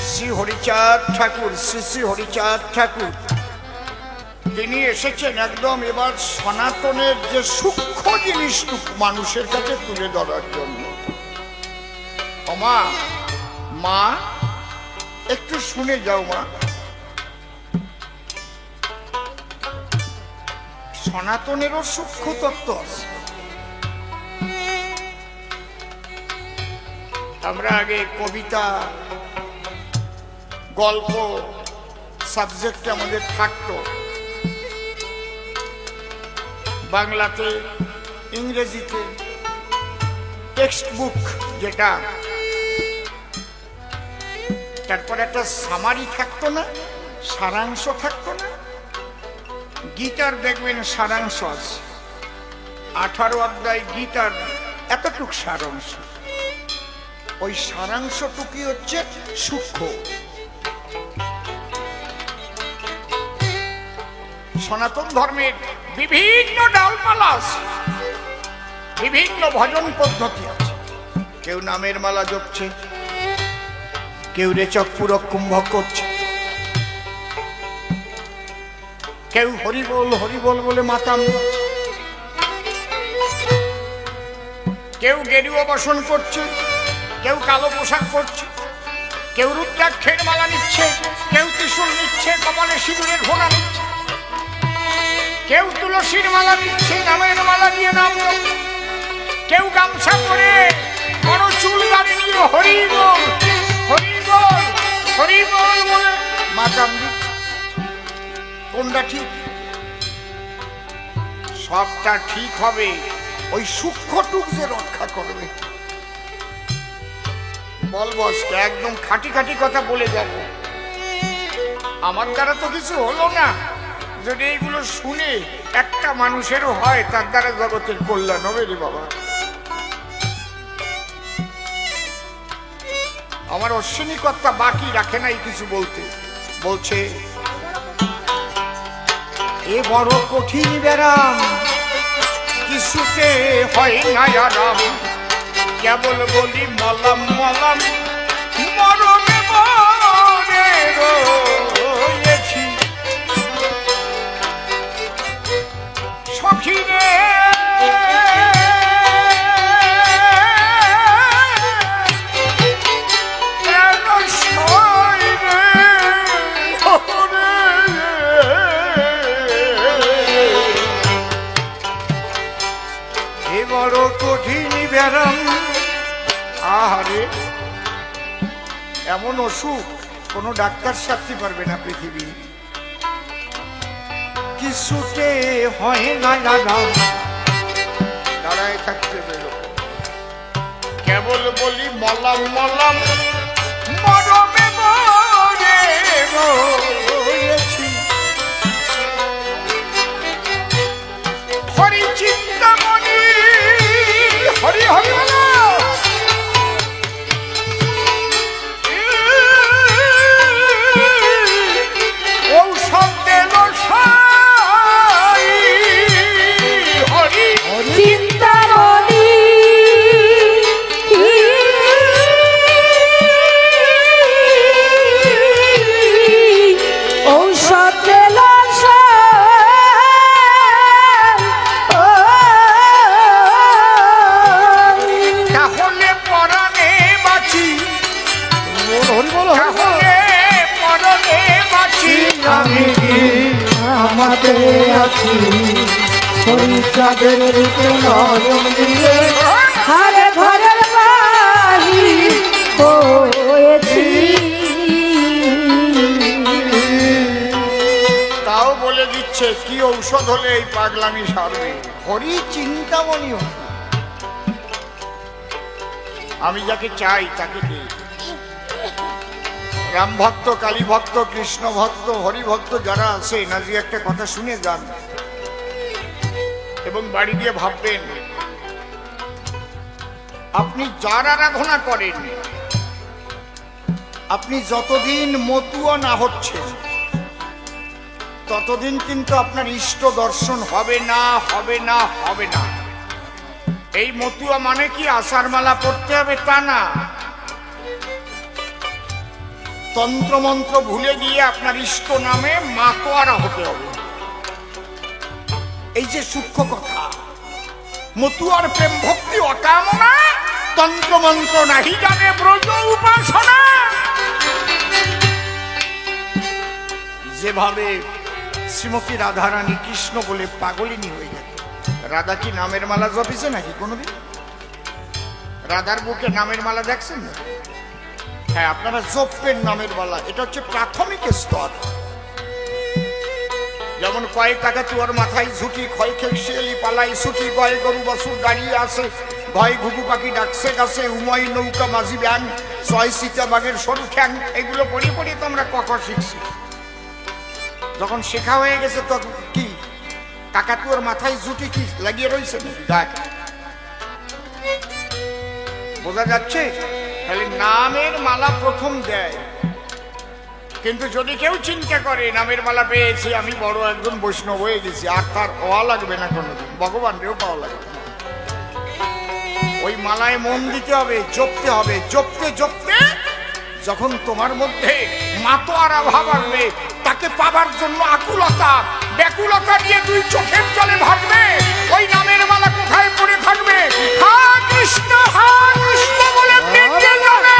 শ্রী হরিচাঁদ ঠাকুর, শ্রী শ্রী হরিচাঁদ ঠাকুর তিনি এসেছেন একদম এবার সনাতনের যে সূক্ষ্ম জিনিসটুকু মানুষের কাছে তুলে ধরার জন্য। মা মা একটু শুনে যাও মা, সনাতনেরও সূক্ষ্ম তত্ত্ব আছে। আমরা আগে কবিতা গল্প সাবজেক্ট আমাদের থাকতো, বাংলাতে ইংরেজিতে টেক্সট বুক যেটা, তারপর একটা সামারি থাকতো না, সারাংশ থাকতো না। গীতার দেখবেন সারাংশ আছে, 18 অধ্যায় গীতার এতটুক সারাংশ। ওই সারাংশটুকুই হচ্ছে সূক্ষ্ম। সনাতন ধর্মের বিভিন্ন ডালমালা আছে, বিভিন্ন ভজন পদ্ধতি আছে। কেউ নামের মালা জপছে, কেউ রেচক পুরক কুম্ভ করছে, কেউ হরিবোল হরিবোল বলে মাতাম দিচ্ছে, কেউ গেরুয়া বসন করছে, কেউ কালো পোশাক পরছে, কেউ রুদ্রাক্ষের মালা নিচ্ছে, কেউ ত্রিশূল নিচ্ছে, কপালে সিঁদুরের ঘোড়া নিচ্ছে, কেউ তুলসীর মালা নিচ্ছে, নামের মালা দিয়ে নাম, কেউ গামছা পরে বড় চুল দাঁড়ি নিয়ে হরিবোল হরিবোল হরিবোল বলে মাতাম দিচ্ছে। কোনটা ঠিক? সবটা ঠিক হবে, ওই সূক্ষ্মটুক যে রক্ষা করবে। বল বসকে একদম খাঁটি খাঁটি কথা বলে যাব। আমার দ্বারা তো কিছু হলো না, যদি এইগুলো শুনে একটা মানুষেরও হয় তার দ্বারা জগতের কল্যাণ হবে রে বাবা। আমার অশ্বিনী কর্তা বাকি রাখে নাই কিছু বলতে, বলছে এ বড় কঠিন ব্যারাম, কিছুতে হয় না আরাম, কেবল বলি মলাম মলাম, মরমে মরে রয়েছি সখী রে, বড় কঠিন ব্যারাম। আহারে, এমন অসুখ কোনো ডাক্তার সারতে পারবে না পৃথিবী। কিছুতে হয় না আরাম, দাঁড়ায় থাকতে বেরো, কেবল বলি মলাম মলাম, মরমে মরে রয়েছি হরি চিন্তামণি, হরি হরি বলো, ঔষধ দেব সতেল তাহলে পরাণে বাঁচি, হরি বল তাহলে পরাণে বাঁচি আমি কি আমাতে আছি হরিচাঁদের রূপে নয়ন দিয়ে আরে ঘরের বাহির হয়েছি। তাও বলে দিচ্ছে কি ঔষধ হলে এই পাগলামি সারবে। হরি চিন্তামণি ঔষধ। আমি যাকে চাই তাকে দিই। রাম ভক্ত, কালী ভক্ত, কৃষ্ণ ভক্ত, হরি ভক্ত যারা আছে নাজি একটা কথা শুনে যান এবং বাড়ি দিয়ে ভাববেন আপনি যার আরাধনা করেন, আপনি যতদিন মতুয়া না হচ্ছেন ততদিন কিন্তু আপনার ইষ্ট দর্শন হবে না, হবে না, হবে না। এই মতুয়া মানে কি আষাঢ় মালা পড়তে হবে তা না। তন্ত্রমন্ত্র ভুলে গিয়ে আপনার ইষ্ট নামে মাতোয়ারা হতে হবে। এই যে সূক্ষ্ম কথা, মতুয়ার প্রেম ভক্তি অকামনা, তন্ত্রমন্ত্র নাহি জানে ব্রজ উপাসনা। যেভাবে শ্রীমতী রাধারানী কৃষ্ণ বলে পাগলিনী হয়ে গেল। রাধা কি নামের মালা জপিছে নাকি কোনোদিন? রাধার বুকে নামের মালা দেখছেন না? হ্যাঁ, আপনারা জপবেন নামের মালা। এটা হচ্ছে প্রাথমিক স্তর। যেমন কয়েক টাকা চুয়ার মাথায় ঝুঁকি, ক্ষয় খেক শিয়ালি পালাই ছুটি, গয়ে গরু বাছুর দাঁড়িয়ে আছে, ভয় ঘুঘু পাখি ডাকছে গাছে, উময় নৌকা মাঝি ব্যাং, ছয় সীতা বাঘের সরু ঠ্যাং। এগুলো পড়ে পড়ে তো আমরা ক শিখছি। যখন শেখা হয়ে গেছে তখন কি কাকাতুয়ার মাথায় জুটি কি লাগিয়ে রয়েছে? দেখ, বোঝা যাচ্ছে? তাহলে নামের মালা প্রথম দেয়। কিন্তু যদি কেউ চিন্তা করে নামের মালা পেয়েছি, আমি বড় একজন বৈষ্ণব হয়ে গেছি, আর তার হওয়া লাগবে না কোনোদিন, ভগবান রেও পাওয়া লাগবে না। ওই মালায় মন দিতে হবে, জপতে হবে। জপতে জপতে যখন তোমার মধ্যে মাতোয়ারা ভাব আসবে, তাকে পাবার জন্য আকুলতা ব্যাকুলতা নিয়ে দুই চোখের জলে ভাববে, ওই নামের মালা কোথায় পড়ে থাকবে? হা কৃষ্ণ বলে পেটে যাবে।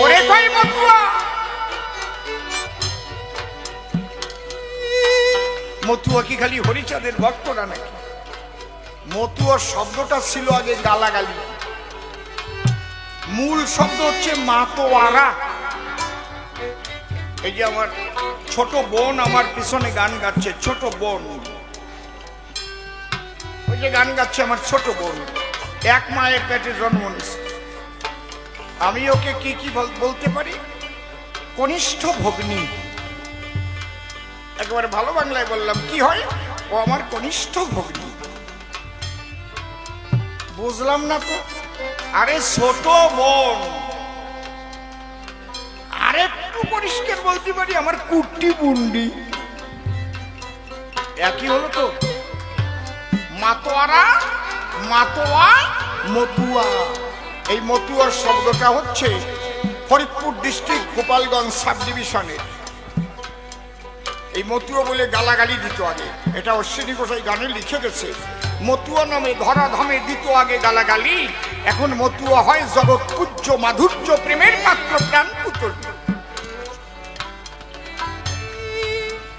ওরে কই মতুয়া, মতুয়া কি খালি হরিচাঁদের ভক্তরা নাকি? মতুয়া শব্দটা ছিল আগে গালাগালি। মূল শব্দ হচ্ছে মাতোয়ারা। এই যে আমার ছোট বোন আমার পিছনে গান গাচ্ছে, ছোট বোন, ওই যে গান গাচ্ছে আমার ছোট বোন, এক মায়ের পেটে জন্ম নিয়েছে। আমি ওকে কি কি বলতে পারি? কনিষ্ঠ ভগ্নী। একেবারে ভালো বাংলায় বললাম, কি হয়? ও আমার কনিষ্ঠ ভগ্নী। বুঝলাম না তো। আরে ছোট বোন। আরেকটু পরিষ্কার বলতে পারি, আমার কুটি বুন্ডি। একই হলো তো। মাতোয়ারা, মাতোয়া, মতুয়া। এই মতুয়ার শব্দটা হচ্ছে ফরিদপুর ডিস্ট্রিক্ট গোপালগঞ্জ সাব ডিভিশনের। এই মতুয়া বলে গালাগালি দিত আগে। এটা অশ্বিনী গোসাই গানে লিখে গেছে। মতুয়া নামে ধরাধামে দিত আগে গালাগালি, এখন মতুয়া হয় জগৎ পূজ্য মাধুর্য প্রেমের পাত্র প্রাণ পুতুল।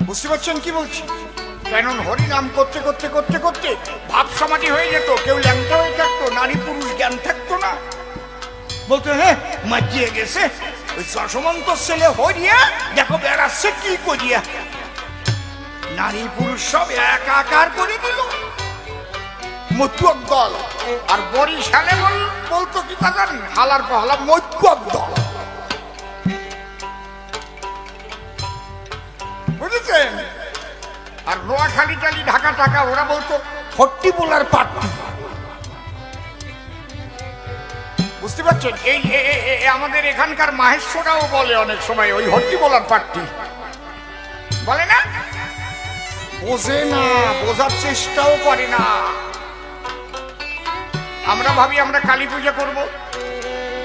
বুঝতে পারছেন কি বলছি? কেন হরি নাম করতে করতে করতে করতে ভাব সমাধি হয়ে যেত। কেউ ল্যাংটা হয়ে থাকতো, নারী পুরুষ জ্ঞান থাকতো না। বলতো হ্যাঁ মাজিয়ে গেছে, ওই যশমন্ত ছেলে হরিয়া দেখো বেড়াচ্ছে কি করিয়া। নারী পুরুষ সব একাকার করে দিল মতুয়ার দল। আর বরিশালে বলতো কি তা জানেন? হালার পহলা মৈক্যক দল। বুঝেছেন? আর নোয়াখালী টালি ঢাকা টাকা ওরা বলতো হট্টি বোলার পার্টি। বুঝতে পারছেন? এই আমাদের এখানকার মাহেশ্বরাও বলে অনেক সময় ওই হট্টি বোলার পার্টি বলে না। বোঝে না, বোঝার চেষ্টাও করে না। আমরা ভাবি আমরা কালী পূজা করব,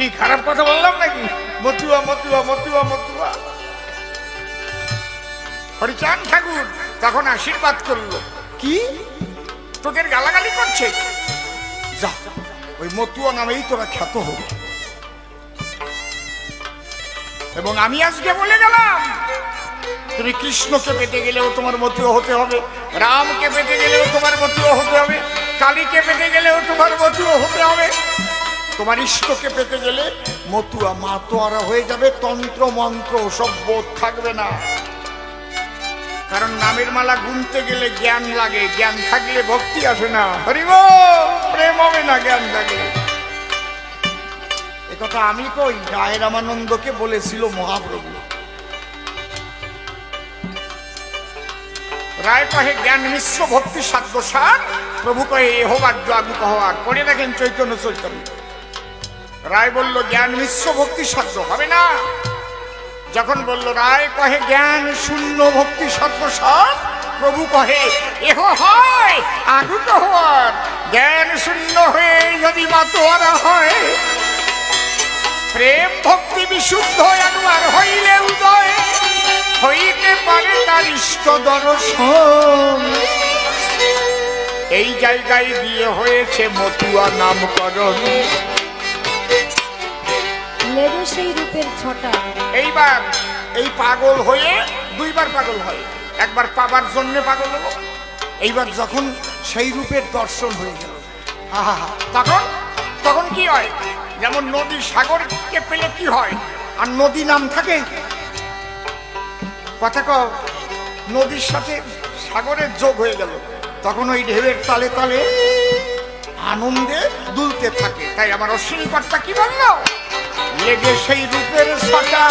কি খারাপ কথা বললাম নাকি? মতুয়া মতুয়া মতুয়া মতুয়া। হরিচাঁদ ঠাকুর তখন আশীর্বাদ করলো, কি তোদের গালাগালি করছে, যা ওই মতুয়া নামেই তোরা খ্যাত হবে। এবং আমি আজকে বলে গেলাম, তুমি কৃষ্ণকে পেতে গেলেও তোমার মতুয়া হতে হবে, রামকে পেতে গেলেও তোমার মতুয়া হতে হবে, কালীকে পেতে গেলেও তোমার মতুয়া হতে হবে। তোমার ইষ্টকে পেতে গেলে মতুয়া মাতোয়ারা হয়ে যাবে, তন্ত্র মন্ত্র সব বোধ থাকবে না। কারণ নামের মালা গুনতে গেলে জ্ঞান লাগে, জ্ঞান থাকলে ভক্তি আসে না। হরিব প্রেম হবে না জ্ঞান থাকলে। একথা আমি কই, রায় রামানন্দকে বলেছিল মহাপ্রভু। রায় কহে জ্ঞান মিশ্র ভক্তি সাধ্য সার, প্রভু কহে এহ বাদ্য আগু কহার। পড়ে দেখেন চৈতন্য চৈতন্য। রায় বলল জ্ঞান মিশ্র ভক্তি সাধ্য হবে না। যখন বলল রায় কহে জ্ঞান শূন্য ভক্তি সাধ্য সার, প্রভু কহে এহ হয় আগু কহার। জ্ঞান শূন্য হয়ে যদি মাতোয়ারা হয়, প্রেম ভক্তি বিশুদ্ধ একবার হইলে উদয় হইতে পারে তার ইষ্ট দর্শন। এই জায়গায় দিয়ে হয়েছে মতুয়া নামকরণ। লেগে সেই রূপের ছটা। এইবার এই পাগল হয়ে দুইবার পাগল হয়, একবার পাবার জন্য পাগল হলো, এইবার যখন সেই রূপের দর্শন হয়ে গেল, তখন তখন কি হয়? যেমন নদী সাগরকে পেলে কি হয়, আর নদী নাম থাকে, কথা কও, নদীর সাথে সাগরের যোগ হয়ে গেল, তখন ওই ঢেউয়ের তালে তালে আনন্দে দুলতে থাকে। তাই আমার অশ্বিনী কর্তা কি বলল? লেগে সেই রূপের ছটা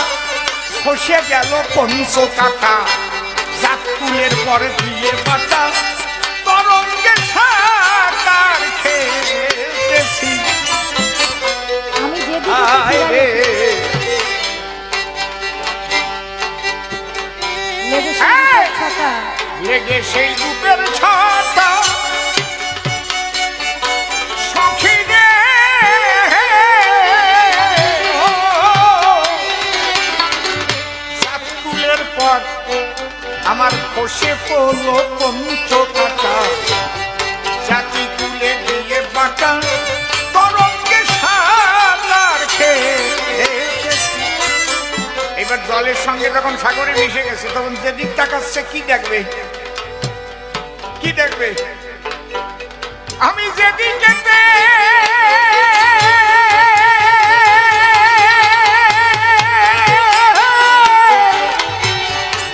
খসে গেল পঞ্চ কাটা, জাত কুলের পরে দিয়ে পাতা, তরঙ্গে সাঁতার খেতেছি। আমি যেদিকে লেগে সেই রূপের ছটা সখী রে, সাত কুলের পর আমার খসে পড়ল পঞ্চ কাটা, জাতি কুলে দিয়ে বাঁকা, তরঙ্গে সাঁতার খেতেছি। এবার জলের সঙ্গে যখন সাগরে মিশে গেছে, তখন যেদিক তাকাচ্ছে কি দেখবে? কি দেখবে? আমি যেদিকে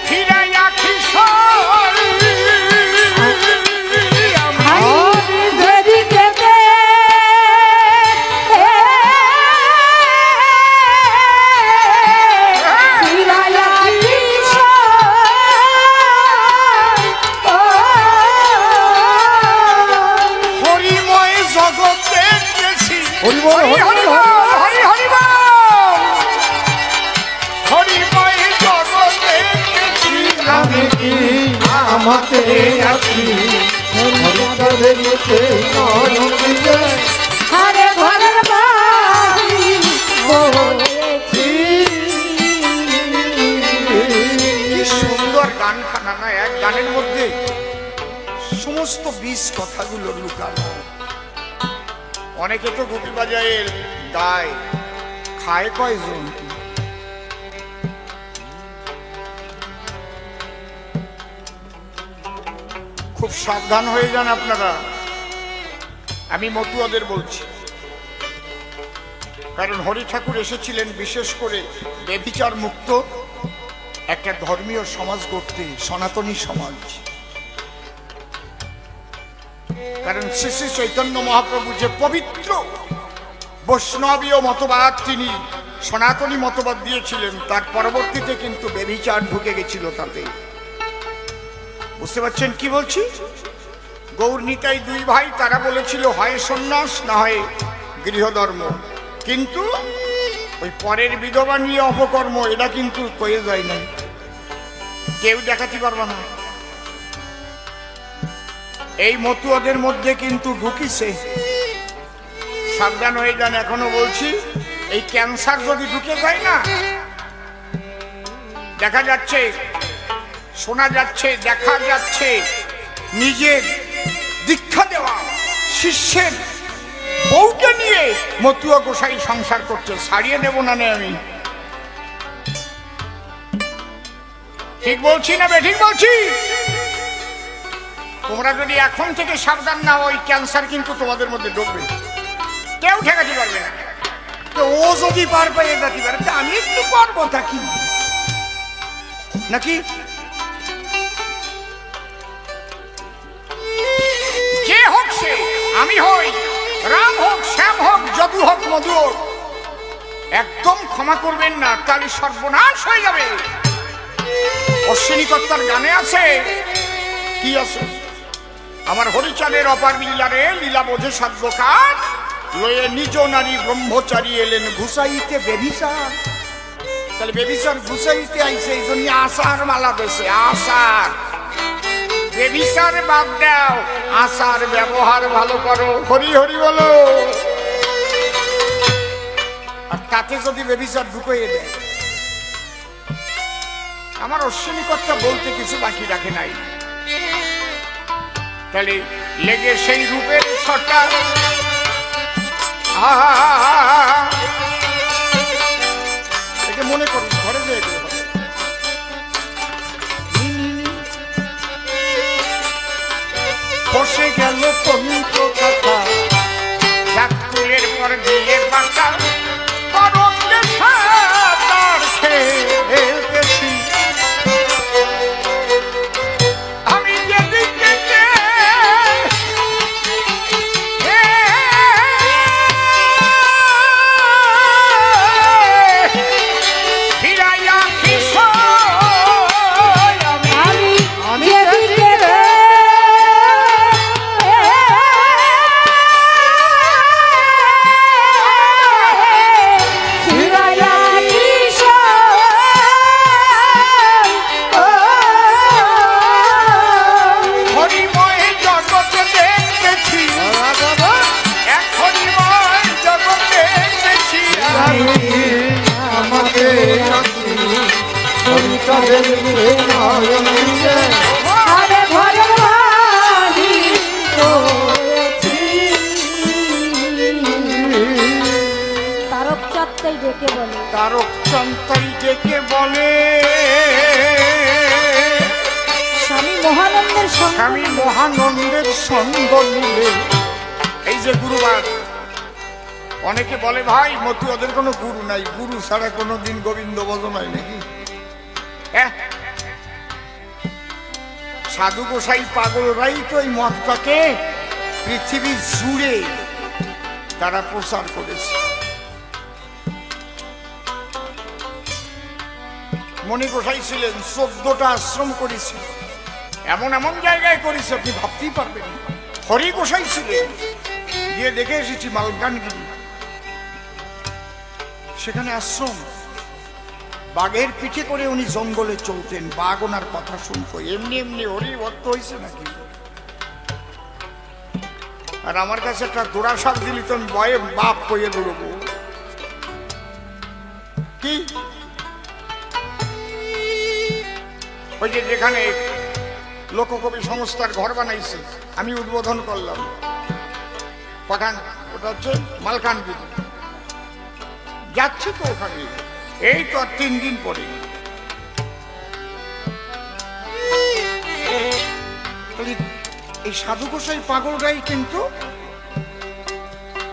ফিরাই আখি সর, আমাতে আছি হরিচাঁদের মতে নয়ন দিলে, আরে ঘরের বাড়ি হয়েছি। কি সুন্দর গান খানা না, এক গানের মধ্যে সমস্ত বীজ কথাগুলো লুকানো। অনেকে তো গুপি বাজায় গায়, খায় কয়জন? খুব সাবধান হয়ে যান আপনারা, আমি মতুয়াদের বলছি। কারণ হরি ঠাকুর এসেছিলেন বিশেষ করে বেভিচার মুক্ত একটা ধর্মীয় সমাজ গড়তে, সনাতনী সমাজ। কারণ শ্রী শ্রী চৈতন্য মহাপ্রভু যে পবিত্র বৈষ্ণবীয় মতবাদ তিনি সনাতনী মতবাদ দিয়েছিলেন, তার পরবর্তীতে কিন্তু বেভিচার ঢুকে গেছিল তাতে। বুঝতে পারছেন কি বলছি? গৌর নিতাই দুই ভাই, তারা বলেছিল হয় সন্ন্যাস না হয় গৃহধর্ম, কিন্তু ওই পরের বিধবা নিয়ে অপকর্ম এটা কিন্তু কয়ে যায় না, কেউ দেখাতে পারবে না। এই মতুয়াদের মধ্যে কিন্তু ঢুকিছে, সাবধান হয়ে যান। এখনো বলছি, এই ক্যান্সার যদি ঢুকে যায় না, দেখা যাচ্ছে, শোনা যাচ্ছে, দেখা যাচ্ছে নিজের দীক্ষা দেওয়া শিষ্যের বউকে নিয়ে মতুয়া গোসাই সংসার করছে। ছাড়িয়ে দেব না নে আমি। ঠিক বলছি না ঠিক বলছি? তোমরা যদি এখন থেকে সাবধান না হও, ওই ক্যান্সার কিন্তু তোমাদের মধ্যে ঢুকবে, কেউ ঠেকাতে পারবে না। তো ও যদি পার পেয়ে যেতে পারে, আমি একটু পারবো থাকি নাকি? যে হোক সে, আমি হই, রাম হোক, শ্যাম হোক, যদু হোক, মধু হোক, একদম ক্ষমা করবেন না, তাহলে সর্বনাশ হয়ে যাবে। অশ্বিনী কর্তার গানে আছে, কি আছে? আমার হরিচাঁদের অপার লীলারে লীলা বোঝে সাধ্যকার, লয়ে নিজ নারী ব্রহ্মচারী এলেন ঘুষাইতে বেবিচার। তাহলে বেবিচার ঘুষাইতে আইছে, এই জন্য আশার মালা দেশে। আশার বেবিচার বাদ দাও, আশার ব্যবহার ভালো করো। হরি হরি বলো। আর তাতে যদি বেবিচার ঢুকিয়ে দেয়, আমার অশ্বিনী কথা বলতে কিছু বাকি রাখে নাই। তাহলে লেগে সেই রূপের ছটা, এটা মনে করুন, ঘরে যেয়ে বসে গেল পবিত্র কথা, চাকুলের পর দিয়ে বাঁকা তরঙ্গে সাঁতার খেলতেছি। আমি যেদিকে ফিরাইয়া কিশোর, আমি তারকচন্তাই ডেকে বলে, স্বামী মহানন্দের সঙ্গ নিলে। এই যে গুরুবার, অনেকে বলে ভাই মতু ওদের কোনো গুরু নাই, গুরু ছাড়া কোনোদিন গোবিন্দ ভজন হয় নাকি? সাধু গোসাই পাগলরাই তো এই মতটাকে পৃথিবী জুড়ে তারা প্রচার করেছে। মণি গোসাই ছিলেন, 14টা আশ্রম করেছে, এমন এমন জায়গায় করেছে আপনি ভাবতেই পারবেন। হরি গোসাই ছিলেন, গিয়ে দেখে এসেছি মালকানগিরি, সেখানে আশ্রম। বাঘের পিঠে করে উনি জঙ্গলে চলতেন, বাঘ ওনার কথা শুনতো। এমনি এমনি হরি ভক্ত হয়েছে নাকি? আর আমার কাছে একটা দোড়া শাক দিলি তো আমি ভয়ে বাপ কইয়ে দৌড়বো। কি ওই যে যেখানে লোককবি সংস্থার ঘর বানাইছে, আমি উদ্বোধন করলাম, পাঠান, ওটা হচ্ছে মালকানগিরি। যাচ্ছি তো ওখানে, এই তো 3 দিন পরে। এই সাধু গোসাই পাগলরাই কিন্তু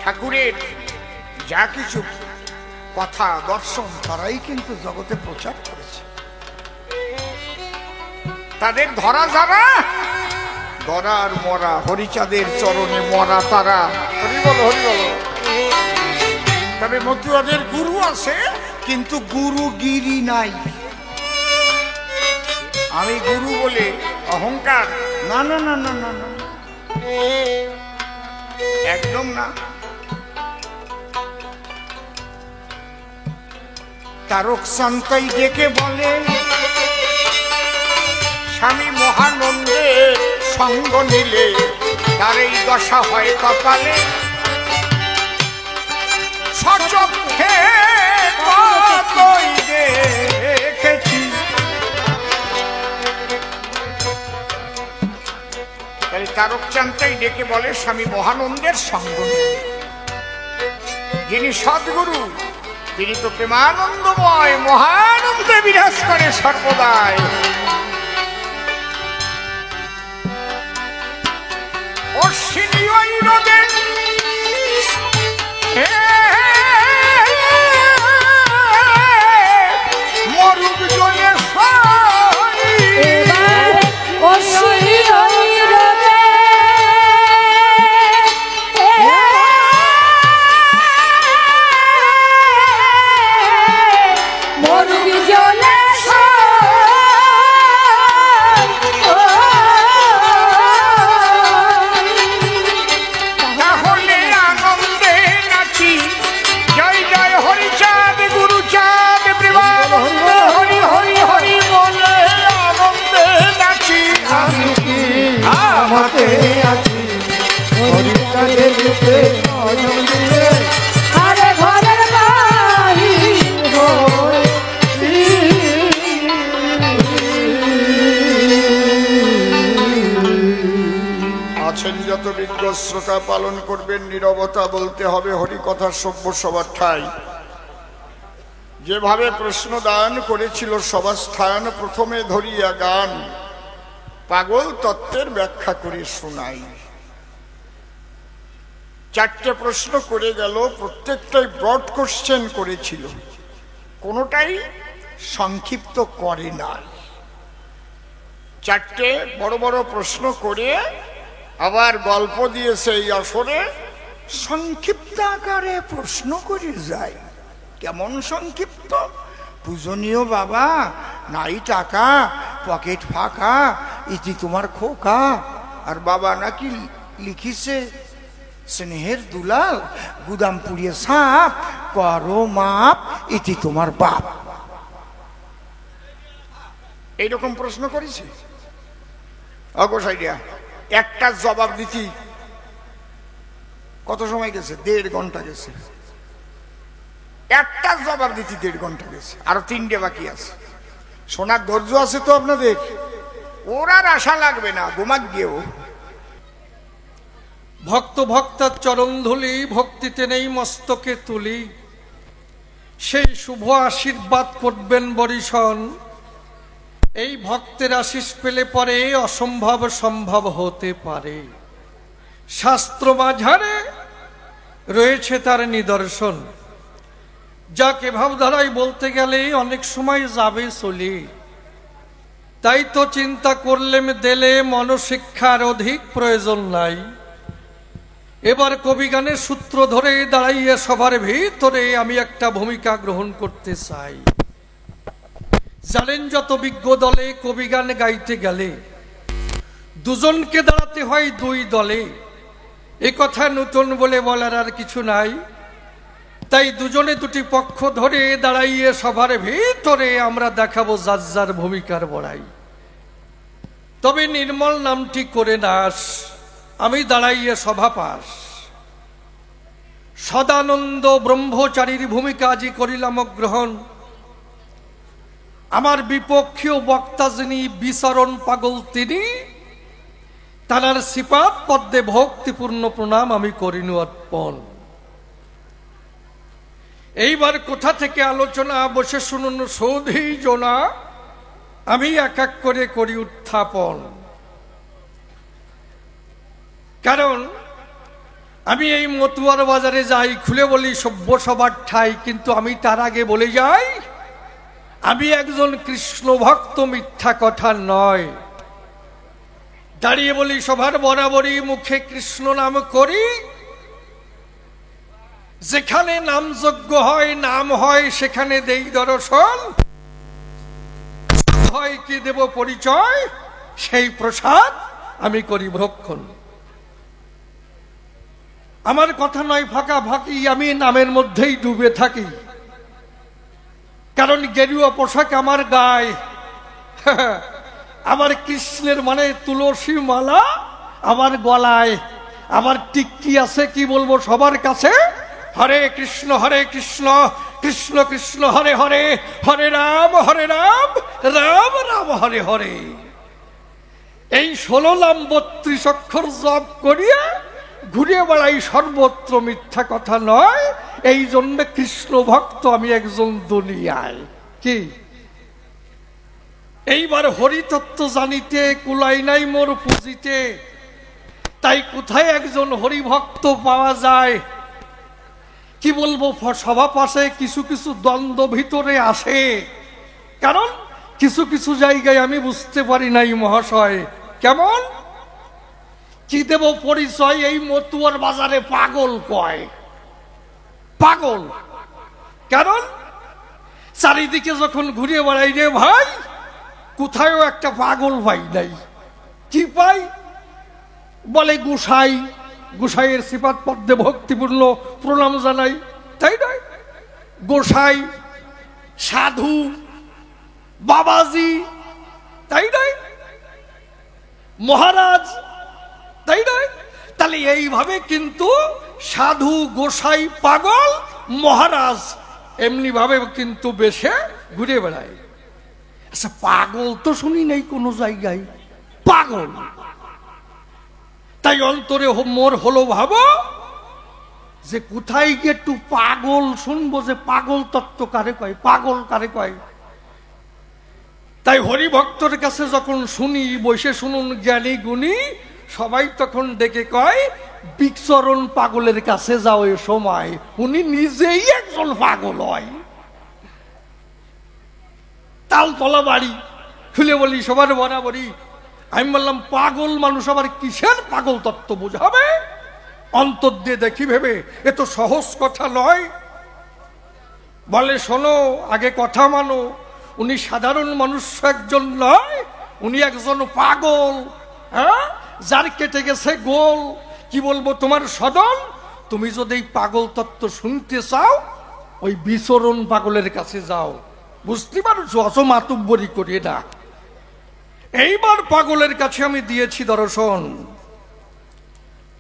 ঠাকুরের যা কিছু কথা দর্শন তারাই কিন্তু জগতে প্রচার করেছে। তাদের ধরা যারা, ধরার মরা, হরিচাঁদের চরণে মরা তারা। হরি বলো, হরি বলো। তবে মতুয়াদের গুরু আছে, কিন্তু গুরুগিরি নাই। আমি গুরু বলে অহংকার, না না না না না না, একদম না। তারকচন্তাই ডেকে বলে, স্বামী মহানন্দের সঙ্গ নিলে তার এই দশা হয় কপালে। সচক্ষে কতই দেখেছি। তাই তারকচাঁদটাই ডেকে বলে স্বামী মহানন্দের সঙ্গ নেই। যিনি সদ্গুরু তিনি তো প্রেমানন্দময়, মহানন্দে বিরাজ করে সর্বদাই। অশ্বিনী ওই নদে মরুক জলে আছি হরিচাঁদের রূপে নয়ন দিলে আরে ঘরের বাহির আছেন যত বিজ্ঞ শ্রোতা পালন করবেন নীরবতা, বলতে হবে হরিকথা সভ্য সবার ঠাই। যেভাবে প্রশ্ন দান করেছিল সভাস্থান, প্রথমে ধরিয়া গান পাগল তত্ত্বের ব্যাখ্যা করে শোনাই। চারটে প্রশ্ন করে গেল, প্রত্যেকটাই ব্রড কোশ্চেন করেছিল, কোনোটাই সংক্ষিপ্ত করে না। চারটে বড় বড় প্রশ্ন করে আবার গল্প দিয়েছে এই আসরে সংক্ষিপ্ত আকারে প্রশ্ন করে যায়। কেমন সংক্ষিপ্ত? পূজনীয় বাবা, নাই টাকা, পকেট ফাঁকা, ইতি তোমার খোকা। আর বাবা নাকি লিখিছে স্নেহের দুলাল, গুদাম পুড়িয়ে সাপ, করো মাপ, ইতি তোমার বাপ। এইরকম প্রশ্ন করেছে অগোসাইডিয়া। একটা জবাব দিতি কত সময় গেছে? 1.5 ঘন্টা গেছে। একটা জবাব দিতে 1.5 ঘন্টা গেছে, আরো 3টে বাকি আছে। শোনার ধৈর্য আছে তো আপনাদের? ওর আর আশা লাগবে না, ঘুমাক গিয়েও। ভক্ত ভক্তার চরণ ধুলি, ভক্তিতে নেই মস্তকে তুলি, সেই শুভ আশীর্বাদ করবেন বরিশন। এই ভক্তের আশিস পেলে পরে অসম্ভব সম্ভব হতে পারে। শাস্ত্র মাঝারে রয়েছে তার নিদর্শন, যাকে ভাবধারায় বলতে গেলে অনেক সময় যাবে চলে। তাই তো চিন্তা করলেম দেলে মনশিক্ষার অধিক প্রয়োজন নাই। এবার কবিগানের সূত্র ধরে দাঁড়াইয়ে সবার ভিতরে আমি একটা ভূমিকা গ্রহণ করতে চাই। জানেন যত বিজ্ঞ দলে কবিগান গাইতে গেলে দুজনকে দাঁড়াতে হয় 2 দলে। এ কথা নতুন বলে বলার আর কিছু নাই। তাই দুজনে 2টি পক্ষ ধরে দাঁড়াইয়ে সবার ভিতরে আমরা দেখাবো যার যার ভূমিকার বড়াই। তবে নির্মল নামটি করে নাস, আমি দাঁড়াইয়ে সভা পাস। সদানন্দ ব্রহ্মচারীর ভূমিকা আজি করিলাম গ্রহণ। আমার বিপক্ষীয় বক্তা যিনি বিচরণ পাগল তিনি, তার শ্রীপাদ পদ্মে ভক্তিপূর্ণ প্রণাম আমি করিনু অর্পণ। এইবার কোথা থেকে আলোচনা বসে শুনুন সৌধি জোনা, আমি এক এক করে করি উত্থাপন। কারণ আমি এই মতুয়ার বাজারে যাই, খুলে বলি সভ্য সবার ঠাই, কিন্তু আমি তার আগে বলে যাই আমি একজন কৃষ্ণ ভক্ত, মিথ্যা কথা নয়। দাঁড়িয়ে বলি সবার বরাবরই মুখে কৃষ্ণ নাম করি। যেখানে নামযজ্ঞ হয়, নাম হয়, সেখানে দেই দর্শন। হয় কি দেব পরিচয়, সেই প্রসাদ আমি করি ভক্ষণ। আমার কথা নয় ফাঁকা ফাঁকি, আমি নামের মধ্যেই ডুবে থাকি। কারণ গেরুয়া পোশাক আমার গায়ে, আমার কৃষ্ণের মানে তুলসী মালা আমার গলায়, আমার টিক্কি আছে কি বলবো সবার কাছে হরে কৃষ্ণ কৃষ্ণ কৃষ্ণ হরে হরে, হরে রাম রাম রাম হরে হরে। এই 16 নাম 32 অক্ষর জপ করিয়া ঘুরে বেড়াই, সর্বত্র মিথ্যা কথা নয়। এই জন্য কৃষ্ণ ভক্ত আমি একজন দুনিয়ায়। কি এইবার হরিতত্ত্ব জানিতে কুলাই নাই মোর পুঁজিতে, তাই কোথায় একজন হরিভক্ত পাওয়া যায়? কি বলবো, সভা পাশে কিছু কিছু দ্বন্দ্ব ভিতরে আসে, কারণ কিছু কিছু জায়গায় আমি বুঝতে পারি নাই মহাশয়। কেমন কি দেব পরিচয়? এই মতুয়ার বাজারে পাগল কয়, পাগল। কারণ চারিদিকে যখন ঘুরে বেড়াই রে ভাই, কোথায়ও একটা পাগল পাই নাই। কি পাই? বলে গোসাই, গোসাইয়ের সিফাত পদ্মে ভক্তিপূর্ণ প্রণাম জানাই, তাই নয়? গোসাই, সাধু, বাবাজি, তাই নয়? মহারাজ, তাই নয়? তাহলে এইভাবে কিন্তু সাধু, গোসাই, পাগল, মহারাজ এমনি ভাবে কিন্তু বেশে ঘুরে বেড়ায়। আচ্ছা, পাগল তো শুনি নাই কোনো জায়গায়, পাগল। তাই অন্তরে মোর হলো ভাবো যে কোথায় গিয়ে একটু পাগল শুনবো, যে পাগল তত্ত্ব কারে কয়, পাগল কারে কয়। তাই হরিভক্তর কাছে যখন শুনি, বসে শুনুন জ্ঞানী গুণী, সবাই তখন ডেকে কয় বিচরণ পাগলের কাছে যাও এ সময়, উনি নিজেই একজন পাগল হয়। তালতলা বাড়ি, খুলে বলি সবার বরাবরই। আমি বললাম পাগল মানুষ আবার কিসের পাগল তত্ত্ব বোঝাবে? অন্তর দিয়ে দেখি ভেবে, এ তো সহজ কথা নয়। বলে শোনো, আগে কথা মানো, উনি সাধারণ মানুষ একজন নয়, উনি একজন পাগল। হ্যাঁ, যার কেটে গেছে গোল। কি বলবো তোমার সদন, তুমি যদি এই পাগল তত্ত্ব শুনতে চাও, ওই বিচরণ পাগলের কাছে যাও। বুঝতে পারছো? অত মাতুব্বরি করিয়ে না। এইবার পাগলের কাছে আমি দিয়েছি দর্শন।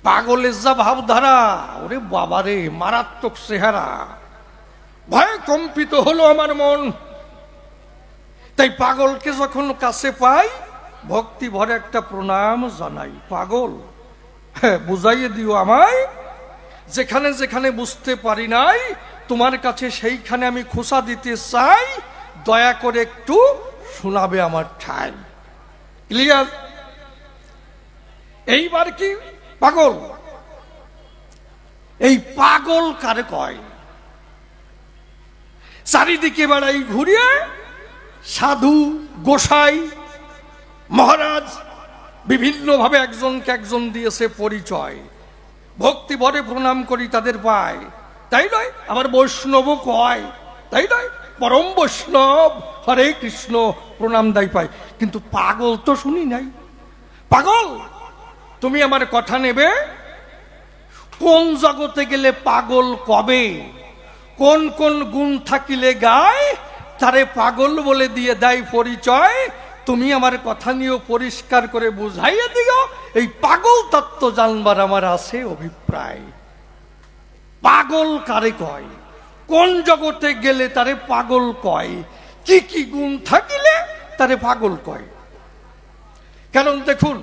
পাগলের যা ভাবধারা, ওরে বাবারে, মারাত্মক চেহারা। ভয়ে কম্পিত হলো আমার মন। তাই পাগলকে যখন কাছে পাই, ভক্তি ভরে একটা প্রণাম জানাই। পাগল, হ্যাঁ, বুঝাইয়ে দিও আমায়, যেখানে যেখানে বুঝতে পারি নাই তোমার কাছে সেইখানে আমি খোসা দিতে চাই, দয়া করে একটু শোনাবে আমার ঠাই। ক্লিয়ার? এইবার কি পাগল, এই পাগল কারে কয়? চারিদিকে বেড়াই ঘুরিয়ে সাধু, গোসাই, মহারাজ বিভিন্ন ভাবে একজনকে একজন দিয়েছে পরিচয়। ভক্তি ভরে প্রণাম করি তাদের পায়, তাই নয়? আবার বৈষ্ণব কয়, তাই নয়? পরম বৈষ্ণব, হরে কৃষ্ণ প্রণাম দাই পায়। কিন্তু পাগল তো শুনি নাই। পাগল, তুমি আমার কথা নেবে? কোন জগতে গেলে পাগল কবে, কোন কোন গুণ থাকিলে গায়, তারে পাগল বলে দিয়ে দেয় পরিচয়। তুমি আমার কথা নিয়েও পরিষ্কার করে বুঝাইয়া দিও, এই পাগল তত্ত্ব জানবার আমার আছে অভিপ্রায়। পাগল কারে কয়, কোন জগতে গেলে তারে পাগল কয়, কি কি গুণ থাকিলে তারে পাগল কয়। কারণ দেখুন,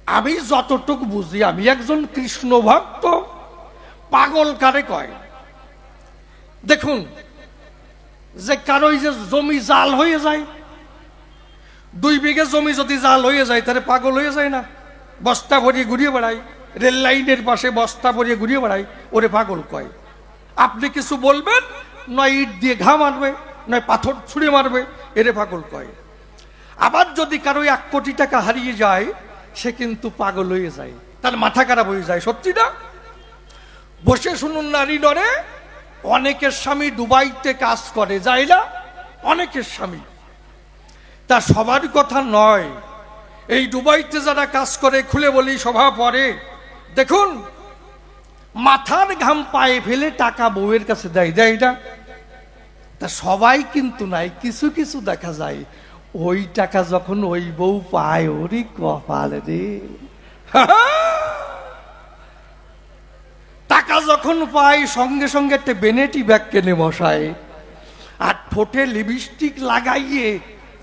আমি যতটুকু বুঝি, আমি একজন কৃষ্ণ ভক্ত। পাগল কারে কয়? দেখুন, যে কারোই যে জমি জাল হয়ে যায়, 2 বিঘে জমি যদি জাল হয়ে যায়, তাহলে পাগল হয়ে যায় না? বস্তা ভরিয়ে ঘুরিয়ে বেড়ায়, রেল লাইনের পাশে বস্তা ভরিয়ে ঘুরিয়ে বেড়ায়, ওরে পাগল কয়। আপনি কিছু বলবেন, নয় ইট দিয়ে ঘা মারবে, নয় পাথর ছুঁড়ে মারবে, এরে পাগল কয়। আবার যদি কারো 1 কোটি টাকা হারিয়ে যায়, সে কিন্তু পাগল হয়ে যায়, তার মাথা খারাপ হয়ে যায়। সত্যি না? বসে শুনুন নারী নরে, অনেকের স্বামী দুবাইতে কাজ করে, যায় না? অনেকের স্বামী, তা সবার কথা নয়। এই দুবাইতে যারা কাজ করে, খুলে বলি সভা পরে, দেখুন মাথার ঘাম পায়ে ফেলে টাকা বউয়ের কাছে দেয়, দেয় না? তা সবাই কিন্তু নাই, কিছু কিছু দেখা যায় ওই টাকা যখন ওই বউ পায়, ওরে কপাল রে, টাকা যখন পাই সঙ্গে সঙ্গে একটা বেনেটি ব্যাগ কিনে বসায়, আর ঠোঁটে লিপস্টিক লাগাইয়ে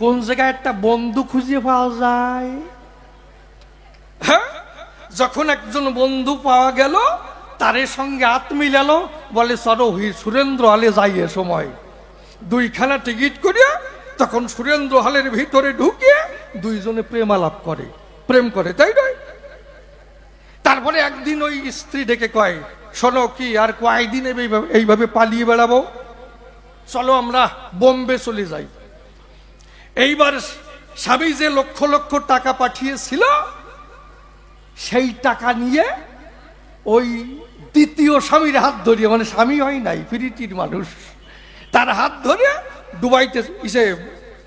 কোন জায়গায় একটা বন্ধু খুঁজে পাওয়া যায়। হ্যাঁ, যখন একজন বন্ধু পাওয়া গেল, তার সঙ্গে হাত মিলালো, বলে চলো সুরেন্দ্র হলে যাই। এ সময় 2খানা টিকিট করিয়া তখন সুরেন্দ্র হলের ভিতরে ঢুকিয়ে দুইজনে প্রেমালাপ করে, প্রেম করে, তাই নয়? তারপরে একদিন ওই স্ত্রী ডেকে কয়, শোনো, কি আর কয়েকদিন এইভাবে পালিয়ে বেড়াবো, চলো আমরা বোম্বে চলে যাই। এইবার স্বামী যে লক্ষ লক্ষ টাকা পাঠিয়েছিল, সেই টাকা নিয়ে ওই দ্বিতীয় স্বামীর হাত ধরিয়ে, মানে স্বামী হয় নাই, ফিরিটির মানুষ, তার হাত ধরে দুবাইতে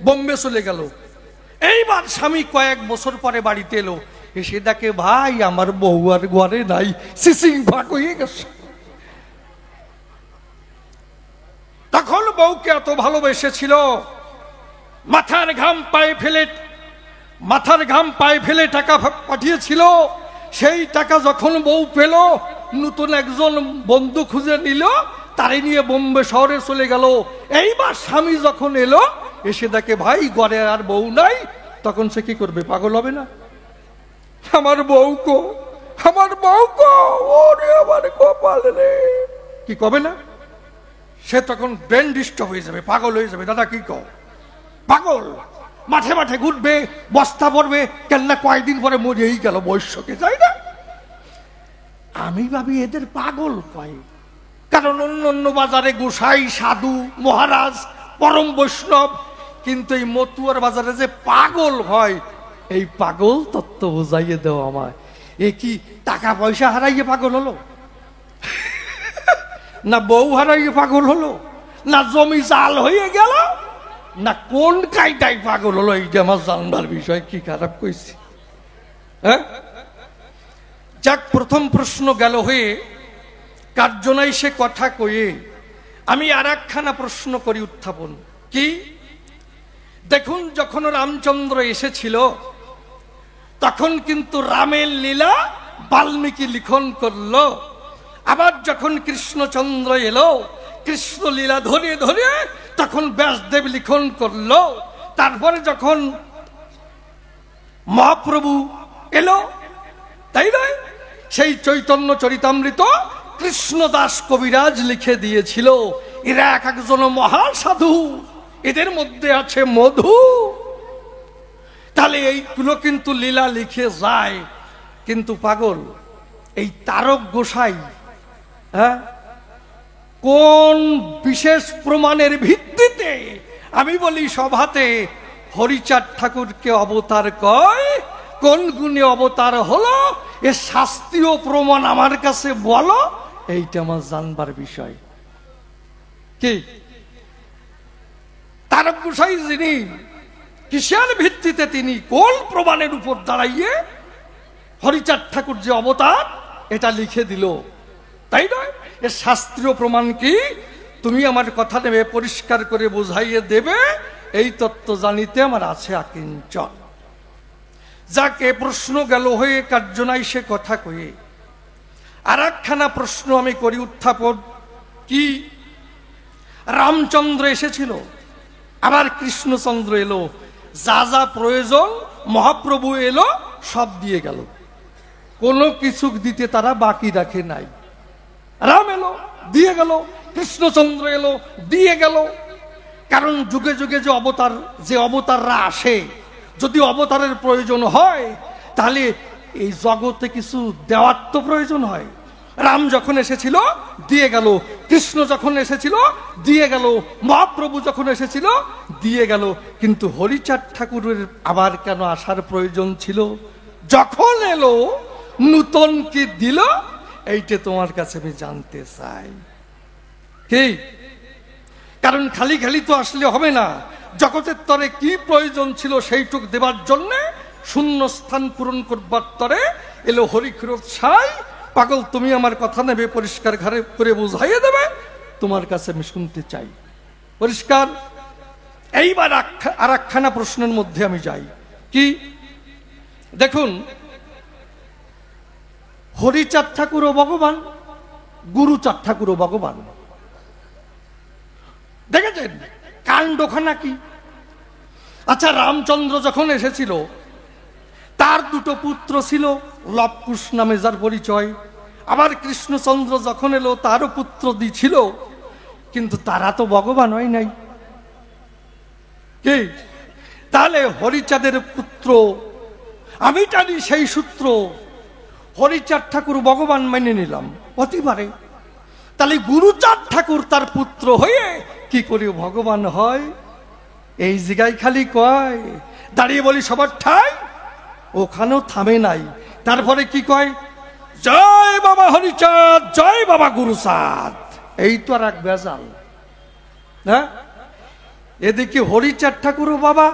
বোম্বে চলে গেল। এইবার স্বামী কয়েক বছর পরে বাড়িতে এলো, এসে দেখে ভাই আমার বউ আর ঘরে নাই, সিসিং ভাগ হয়ে গেছে। তখন বউকে এত ভালোবেসেছিল, মাথার ঘাম পায়ে ফেলে টাকা পাঠিয়েছিল। সেই টাকা যখন বউ পেল, নতুন একজন বন্ধু খুঁজে নিল, তারে নিয়ে বোম্বে শহরে চলে গেল। এইবার স্বামী যখন এলো, এসে দেখে ভাই ঘরে আর বউ নাই, তখন সে কি করবে? পাগল হবে না? আমার বউকো, ওরে আমার কপাল রে, কি কবে না? সে তখন ব্রেন ডিস্টার্ব হয়ে যাবে, পাগল হয়ে যাবে। দাদা কি কও? পাগল, মাঠে মাঠে ঘুরবে, বস্তা পড়বে, কেননা কয়েকদিন পরে মরেই গেল বৈশ্যকে, তাই না? আমি ভাবি এদের পাগল কয়, কারণ অন্য অন্য বাজারে গোসাই, সাধু, মহারাজ, পরম বৈষ্ণব, কিন্তু এই মতুয়ার বাজারে যে পাগল হয়, এই পাগল তত্ত্ব বুঝাইয়ে দেও আমায়। এ কি টাকা পয়সা হারাইয়ে পাগল হলো, না বউ হারাইয়ে পাগল হলো, না জমি জাল হয়ে গেল, না কোন কাইটাই পাগল হলো? এইটা আমার জানবার বিষয়। কি খারাপ কইছি? হ্যাঁ, যাক, প্রথম প্রশ্ন গেল হয়ে, কার্যনাই সে কথা কয়ে আমি আর একখানা প্রশ্ন করি উত্থাপন। কি? দেখুন, যখন রামচন্দ্র এসেছিল, তখন কিন্তু রামের লীলা বাল্মীকি লিখন করলো। আবার যখন কৃষ্ণচন্দ্র এলো, কৃষ্ণ লীলা ধরে ধরে তখন ব্যাসদেব লিখন করলো। তারপরে যখন মহাপ্রভু এলো, তাই নয়, সেই চৈতন্য চরিতামৃত কৃষ্ণদাস কবিরাজ লিখে দিয়েছিল। এরা এক একজন মহাসাধু, এদের মধ্যে আছে মধু। তাহলে এইগুলো কিন্তু লীলা লিখে যায়। কিন্তু পাগল এই তারক গোসাই, হ্যাঁ, কোন বিশেষ প্রমাণের ভিত্তিতে আমি বলি সভাতে হরিচাঁদ ঠাকুরকে অবতার কয়? কোন গুণে অবতার হলো, এর শাস্ত্রীয় প্রমাণ আমার কাছে বলো, এইটা আমার জানবার বিষয়। কি তারক গোসাই যিনি, কিসের ভিত্তিতে তিনি, কোন প্রমাণের উপর দাঁড়াইয়ে হরিচাঁদ ঠাকুর যে অবতার এটা লিখে দিল, তাই নয়? এর শাস্ত্রীয় প্রমাণ কি? তুমি আমার কথা নেবে, পরিষ্কার করে বুঝাইয়ে দেবে, এই তত্ত্ব জানিতে আমার আছে আকিঞ্চন। যাকে প্রশ্ন গেল হয়ে, কার্যনাই সে কথা কয়ে আর একখানা প্রশ্ন আমি করি উত্থাপন। কি? রামচন্দ্র এসেছিল, আবার কৃষ্ণচন্দ্র এলো, যা যা প্রয়োজন মহাপ্রভু এলো, সব দিয়ে গেল, কোনো কিছু দিতে তারা বাকি রাখে নাই। রাম এলো, দিয়ে গেল, কৃষ্ণচন্দ্র এলো, দিয়ে গেল। কারণ যুগে যুগে যে অবতাররা আসে, যদি অবতারের প্রয়োজন হয়, তাহলে এই জগতে কিছু দেওয়ার তো প্রয়োজন হয়। রাম যখন এসেছিল দিয়ে গেল, কৃষ্ণ যখন এসেছিল দিয়ে গেল, মহাপ্রভু যখন এসেছিল দিয়ে গেল। কিন্তু হরিচাঁদ ঠাকুরের আবার কেন আসার প্রয়োজন ছিল? যখন এলো নূতন কি দিল, এইটা তোমার কাছে আমি জানতে চাই। কি? কারণ খালি খালি তো আসলে হবে না। জগতের তরে কি প্রয়োজন ছিল সেইটুক দেবার জন্য শূন্য স্থান পূরণ করবার তরে এলো হরিক্ষীরত সাই। পাগল, তুমি আমার কথা নেবে, পরিষ্কার ঘরে করে বুঝাইয়ে দেবে, তোমার কাছে আমি শুনতে চাই। পরিষ্কার? এইবার আর একখানা প্রশ্নের মধ্যে আমি যাই। কি? দেখুন, হরিচাঁদ ঠাকুরও ভগবান, গুরুচাঁদ ঠাকুর ও ভগবান। দেখেছেন কাণ্ডখানা কি? আচ্ছা, রামচন্দ্র যখন এসেছিল তার দুটো পুত্র ছিল, লবকুশ নামে যার পরিচয়। আবার কৃষ্ণচন্দ্র যখন এলো তারও পুত্র ছিল, কিন্তু তারা তো ভগবান হয় নাই। কি তাহলে হরিচাঁদের পুত্র আমি টানি সেই সূত্র, হরিচাঁদ ঠাকুর ভগবান মেনে নিলাম, হতে পারে। তাহলে গুরুচাঁদ ঠাকুর তার পুত্র হয়ে কি করে ভগবান হয়? এই জায়গায় খালি কয়, দাঁড়িয়ে বলি সবার ঠাই, ওখানেও থামে নাই। তারপরে কি কয়? জয় বাবা হরিচাঁদ, জয় বাবা গুরুচাঁদ। এই তো আর এক বেজাল। হ্যাঁ, এদিকে হরিচাঁদ ঠাকুরও বাবা,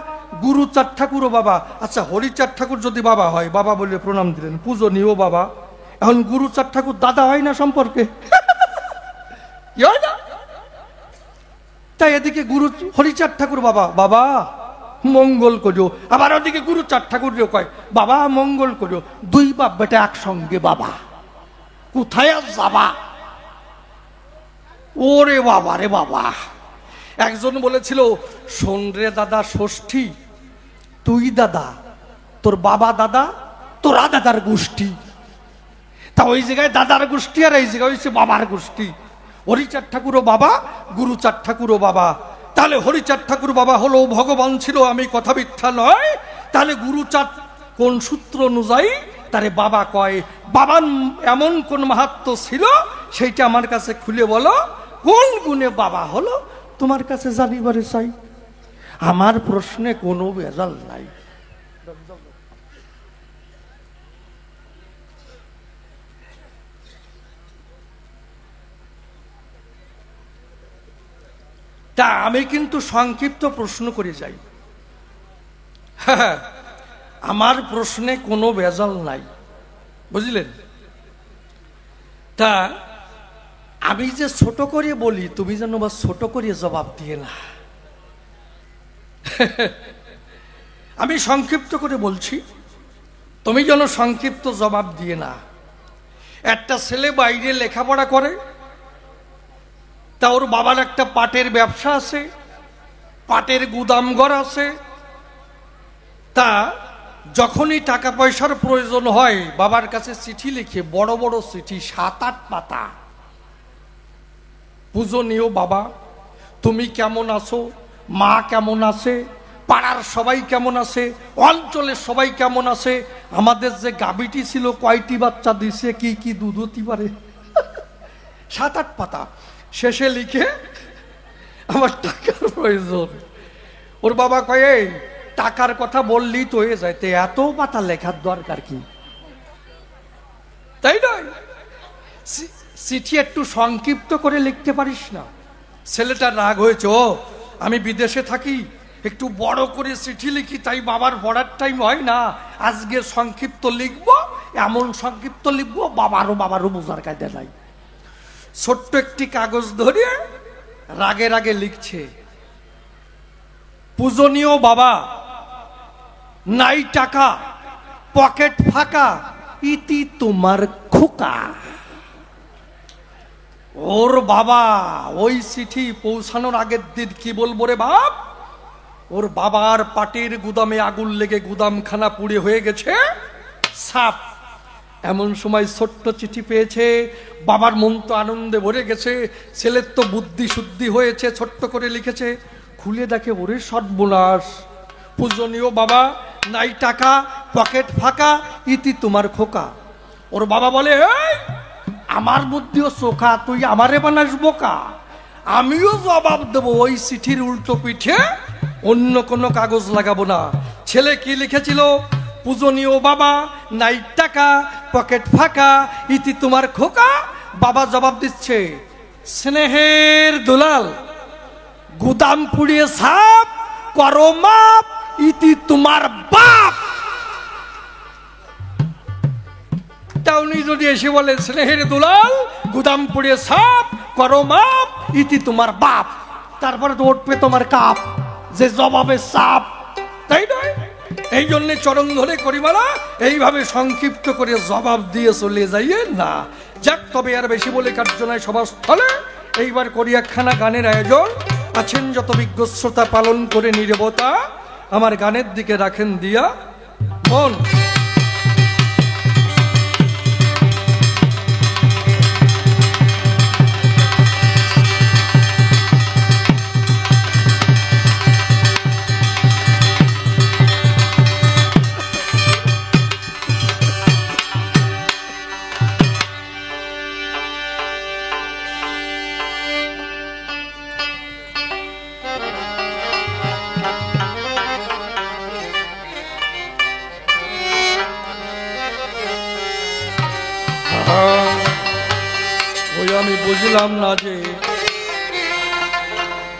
গুরুচাঁদ ঠাকুরও বাবা। আচ্ছা, হরিচাঁদ ঠাকুর যদি বাবা হয়, বাবা বলে প্রণাম দিলেন, পূজনীয় বাবা। এখন গুরুচাঁদ ঠাকুর দাদা হয় না সম্পর্কে? কি হয় না? তাই এদিকে হরিচাঁদ ঠাকুর বাবা, বাবা মঙ্গল করিও। আবার ওদিকে গুরুচাঁদ ঠাকুর কয়, বাবা মঙ্গল করিও। দুই বাপ বেটা একসঙ্গে বাবা, কোথায় যাবা? ওরে বাবা রে বাবা। একজন বলেছিল, শোন রে দাদা ষষ্ঠী, তুই দাদা, তোর বাবা দাদা, তোরা দাদার গোষ্ঠী। তা ওই জায়গায় দাদার গোষ্ঠী আর এই জায়গায় হচ্ছে বাবার গোষ্ঠী। হরিচাঁদ ঠাকুরও বাবা, গুরুচাঁদ ঠাকুরও বাবা। তাহলে হরিচাঁদ ঠাকুর বাবা হলো ভগবান ছিল, আমি কথা মিথ্যা নয়। তাহলে গুরুচাঁদ কোন সূত্র অনুযায়ী তারে বাবা কয়? বাবার এমন কোন মাহাত্ম্য ছিল সেইটা আমার কাছে খুলে বলো, কোন গুণে বাবা হলো তোমার কাছে জানিবারে চাই। আমার প্রশ্নে কোনো ভেজাল নাই। তা আমি কিন্তু সংক্ষিপ্ত প্রশ্ন করে যাই। আমার প্রশ্নে কোনো ভেজাল নাই, বুঝলেন? তা আমি যে ছোট করে বলি, তুমি যেন বা ছোট করে জবাব দিয়ে না। আমি সংক্ষিপ্ত করে বলছি, তুমি যেন সংক্ষিপ্ত জবাব দিয়ে না। একটা ছেলে বাইরে লেখাপড়া করে, তা ওর বাবার একটা পাটের ব্যবসা আছে, পাটের গুদামঘর আছে। তা যখনই টাকা পয়সার প্রয়োজন হয় বাবার কাছে চিঠি লিখে, বড় বড় চিঠি 7-8 পাতা, পূজনীয় বাবা তুমি কেমন আছো, মা কেমন আছে, পাড়ার সবাই কেমন আছে, অঞ্চলের সবাই কেমন আছে, আমাদের যে গাভীটি ছিল কয়টি বাচ্চা দিছে, কি কি দুধ হতে পারে, 7-8 পাতা। শেষে লিখে, আমার টাকার প্রয়োজন। ওর বাবা কয়ে, টাকার কথা বললেই তো হয়ে যায়, তো এত পাতা লেখার দরকার কি? তাই নয়? চিঠি একটু সংক্ষিপ্ত করে লিখতে পারিস না? ছেলেটার রাগ হয়েছে, ও আমি বিদেশে থাকি, একটু বড় করে চিঠি লিখি, তাই বাবার পড়ার টাইম হয় না, আজকে সংক্ষিপ্ত লিখবো, এমন সংক্ষিপ্ত লিখবো বাবারও বোঝার কায়দা নাই। ছোট্ট একটি কাগজ ধরে রাগে রাগে লিখছে, পূজনীয় বাবা, নাই টাকা, পকেট ফাঁকা, ইতি তোমার খোকা। ওর বাবা ওই চিঠি পৌঁছানোর আগের দিন কি বলবো রে বাপ, ওর বাবার পাটের গুদামে আগুন লেগে গুদামখানা পুড়ে হয়ে গেছে সাপ। এমন সময় ছোট্ট চিঠি পেয়েছে, বাবার মন তো আনন্দে ভরে গেছে, ছেলের তো বুদ্ধি শুদ্ধি হয়েছে, ছোট্ট করে লিখেছে। খুলে দেখে, ওরে সর্বনাশ, পূজনীয় বাবা, নাই টাকা, পকেট ফাঁকা, ইতি তোমার খোকা। ওর বাবা বলে, এই আমার বুদ্ধিও চোখা, তুই আমারে বানাস বোকা। আমিও জবাব দেবো, ওই চিঠির উল্টো পিঠে অন্য কোনো কাগজ লাগাবো না। ছেলে কি লিখেছিল? পূজনীয় বাবা, নাই টাকা, পকেট ফাঁকা, ইতি তোমার খোকা। বাবা জবাব দিচ্ছে, স্নেহের দুলাল, গুদাম পুড়িয়ে সাপ, করো মাপ, ইতি তোমার বাপ। উনি যদি এসে বলে, স্নেহের দুলাল, গুদাম পুড়িয়ে সাপ, করো মাপ, ইতি তোমার বাপ, তারপরে তো উঠবে তোমার কাপ, যে জবাবে সাপ। তাই নয়? এই জন্য চরণ ধরে করিমালা এইভাবে সংক্ষিপ্ত করে জবাব দিয়ে চলে যাইয়ে না। যাক, তবে আর বেশি বলে কার্য নয় সভাস্থলে। এইবার করি একখানা গানের আয়োজন। আছেন যত বিজ্ঞ শ্রোতা, পালন করে নীরবতা, আমার গানের দিকে রাখেন দিয়া মন। ওই আমি বুঝলাম না যে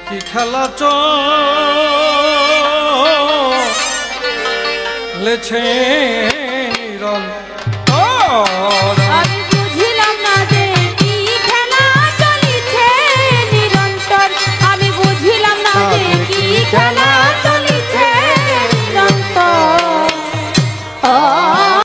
কি খেলা চলেছে নিরন্তর। আমি